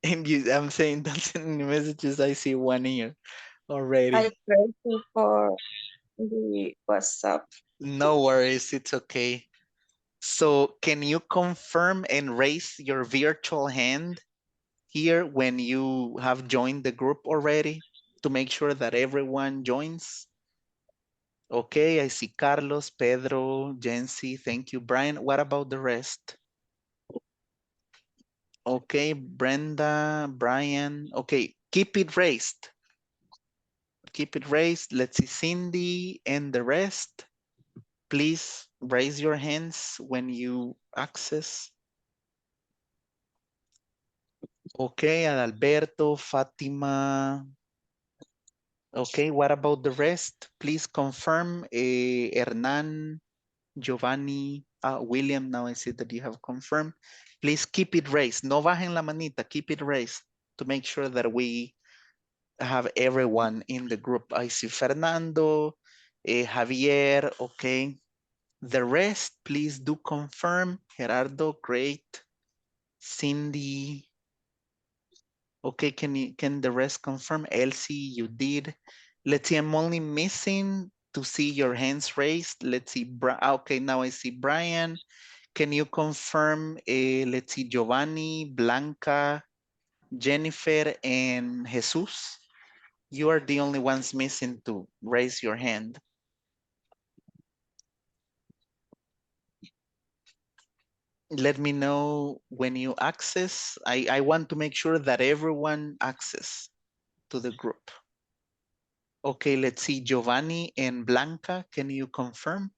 And I'm saying don't send any messages. I see one here already. I crazy for the WhatsApp. No worries. It's okay. So can you confirm and raise your virtual hand here when you have joined the group already to make sure that everyone joins? Okay, I see Carlos, Pedro, Jency, thank you. Brian, what about the rest? Okay, Brenda, Brian, okay, keep it raised. Keep it raised. Let's see, Cindy and the rest. Please raise your hands when you access. Okay, Adalberto, Fatima. Okay, what about the rest? Please confirm, Hernan, Giovanni, William, now I see that you have confirmed. Please keep it raised. No bajen la manita, keep it raised to make sure that we have everyone in the group. I see Fernando, Javier, okay. The rest, please do confirm. Gerardo, great. Cindy, okay, can the rest confirm? Elsie, you did. Let's see, I'm only missing to see your hands raised. Let's see, okay, now I see Brian. Can you confirm, let's see, Giovanni, Blanca, Jennifer, and Jesus? You are the only ones missing to raise your hand. Let me know when you access. I want to make sure that everyone access to the group. Okay, let's see, Giovanni and Blanca, can you confirm?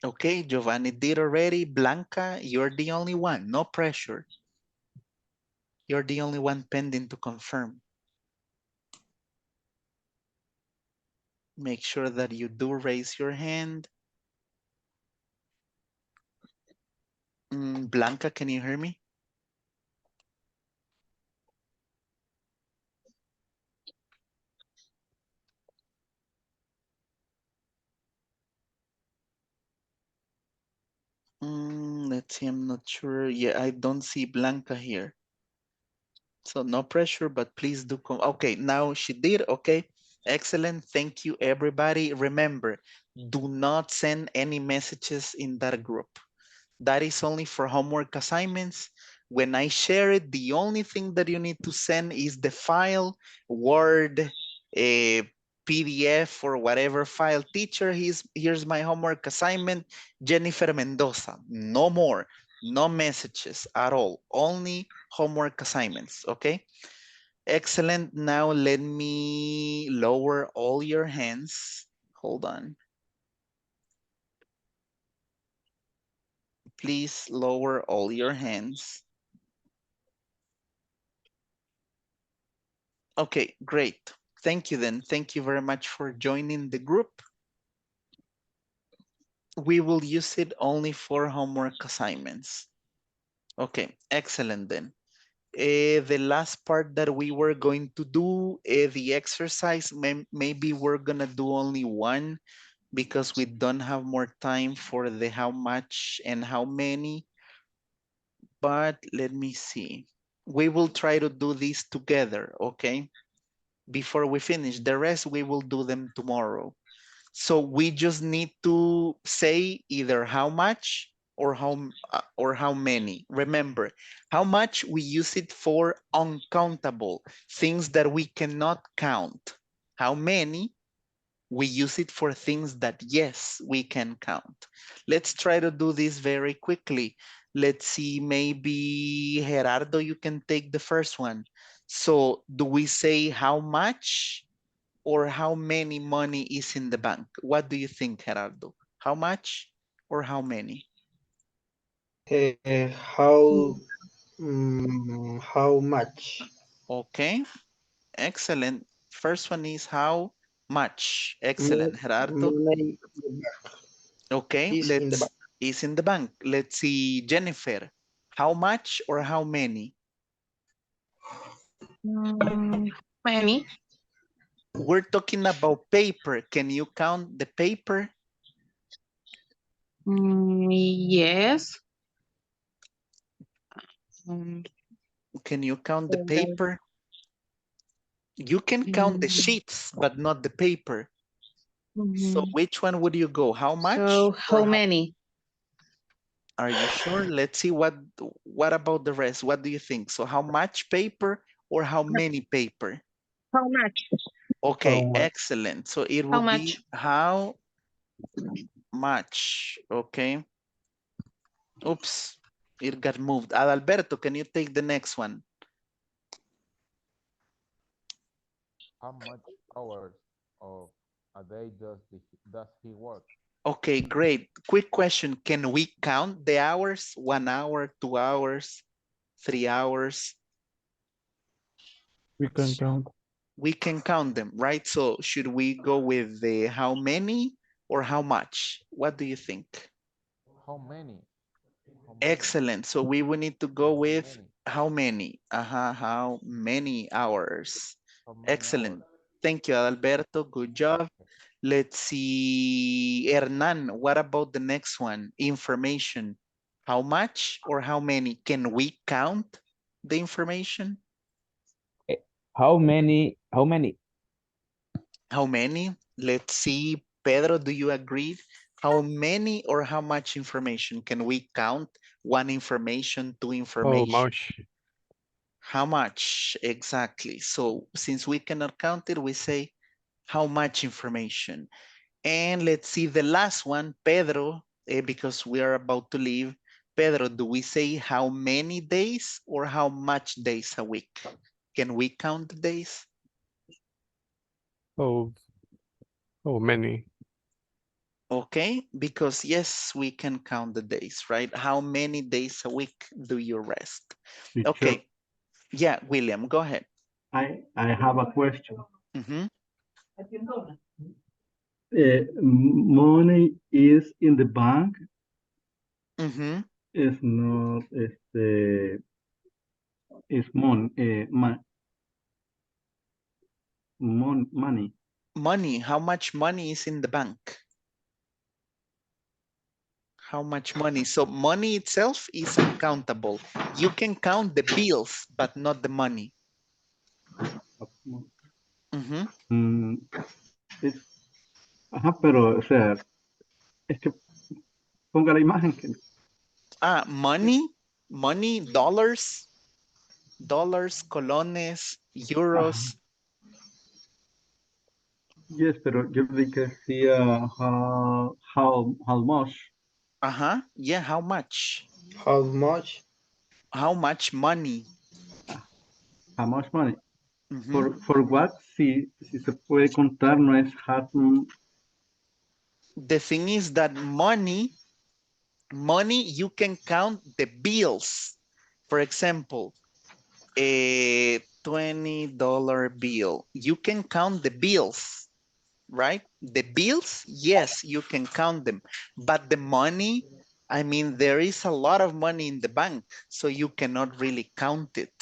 Okay, Giovanni did already. Blanca, you're the only one, no pressure. You're the only one pending to confirm. Make sure that you do raise your hand. Blanca, can you hear me? Let's see, I'm not sure. Yeah, I don't see Blanca here. So no pressure, but please do come. Okay, now she did. Okay, excellent. Thank you, everybody. Remember, do not send any messages in that group. That is only for homework assignments. When I share it, the only thing that you need to send is the file, Word, PDF or whatever file. Teacher, here's my homework assignment, Jennifer Mendoza. No more, no messages at all, only homework assignments, okay? Excellent. Now let me lower all your hands. Hold on. Please lower all your hands. Okay, great. Thank you then. Thank you very much for joining the group. We will use it only for homework assignments. Okay, excellent then. The last part that we were going to do, the exercise, maybe we're gonna do only one because we don't have more time for the how much and how many. But let me see. We will try to do this together, okay? Before we finish. The rest, we will do them tomorrow. So we just need to say either how much or how many. Remember, how much we use it for uncountable, things that we cannot count. How many we use it for things that, yes, we can count. Let's try to do this very quickly. Let's see, maybe Gerardo, you can take the first one. So do we say how much or how many money is in the bank? What do you think, Gerardo? How much or how many? How much? Okay, excellent. First one is how much. Excellent, Gerardo. Money Okay, is in the bank. is in the bank. Let's see, Jennifer. How much or how many? Many. We're talking about paper. Can you count the paper? Yes. Can you count the paper? You can count the sheets, but not the paper. So which one would you go? How much? So how many? Are you sure? Let's see what about the rest? What do you think? So how much paper or how many paper? How much? Okay, excellent. So it How will be much? how much, okay? Oops, it got moved. Adalberto, can you take the next one? How much hours of a day does he work? Okay, great. Quick question. Can we count the hours? 1 hour, 2 hours, 3 hours? We can count. We can count them, right? So should we go with the how many or how much? What do you think? How many? Excellent. So we will need to go with Many. how many? How many hours? How many Excellent. hours? Thank you, Alberto. Good job. Let's see, Hernan, what about the next one? Information. How much or how many? Can we count the information? How many? How many? How many? Let's see, Pedro, do you agree? How many or how much information? Can we count one information, two How information? much? How much exactly? So since we cannot count it, we say how much information. And let's see the last one, Pedro, because we are about to leave. Pedro, do we say how many days or how much days a week? Can we count the days? How many? Okay, because yes, we can count the days, right? How many days a week do you rest? Teacher, Okay, yeah, William, go ahead. I have a question. Money is in the bank. Is not is money. Money, how much money is in the bank? How much money? So money itself is uncountable. You can count the bills, but not the money. Pero, o sea, es que ponga la imagen. Money, dollars, colones, euros. Yes, pero yo vi que decía how much. Yeah, how much? How much? How much money? How much money? Mhm. For what? Si se puede contar, no es how. The thing is that money, you can count the bills. For example, a $20 bill. You can count the bills, right? The bills, yes, you can count them. But the money, I mean, there is a lot of money in the bank, so you cannot really count it.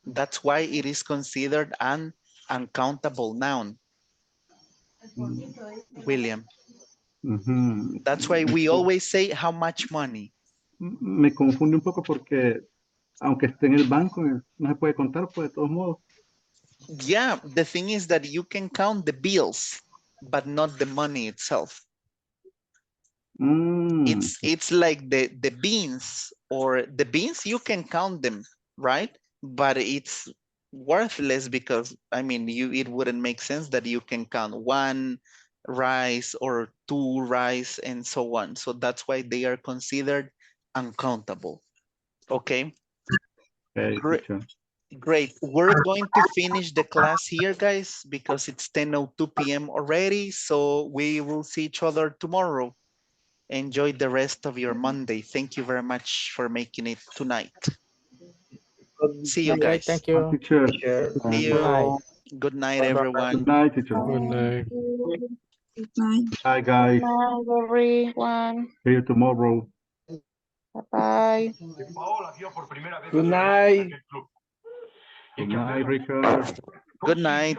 That's why it is considered an uncountable noun, William. Ujú. That's why we always say how much money. Me confunde un poco porque aunque esté en el banco, no se puede contar, pues de todos modos. Yeah, the thing is that you can count the bills, but not the money itself. It's like the beans, or the beans you can count them, right? But it's worthless because I mean it wouldn't make sense that you can count one rice or two rice and so on. So that's why they are considered uncountable. Okay. Okay, Great. teacher. Great. We're going to finish the class here, guys, because it's 10:02 p.m. already. So we will see each other tomorrow. Enjoy the rest of your Monday. Thank you very much for making it tonight. See you Great, guys. thank you. Teacher. See Good night. you. Good night, Good everyone. night, teacher. Good night. Good night. Bye, guys. Bye, everyone. See you tomorrow. Bye. Good night. Good night, Richard. Good night.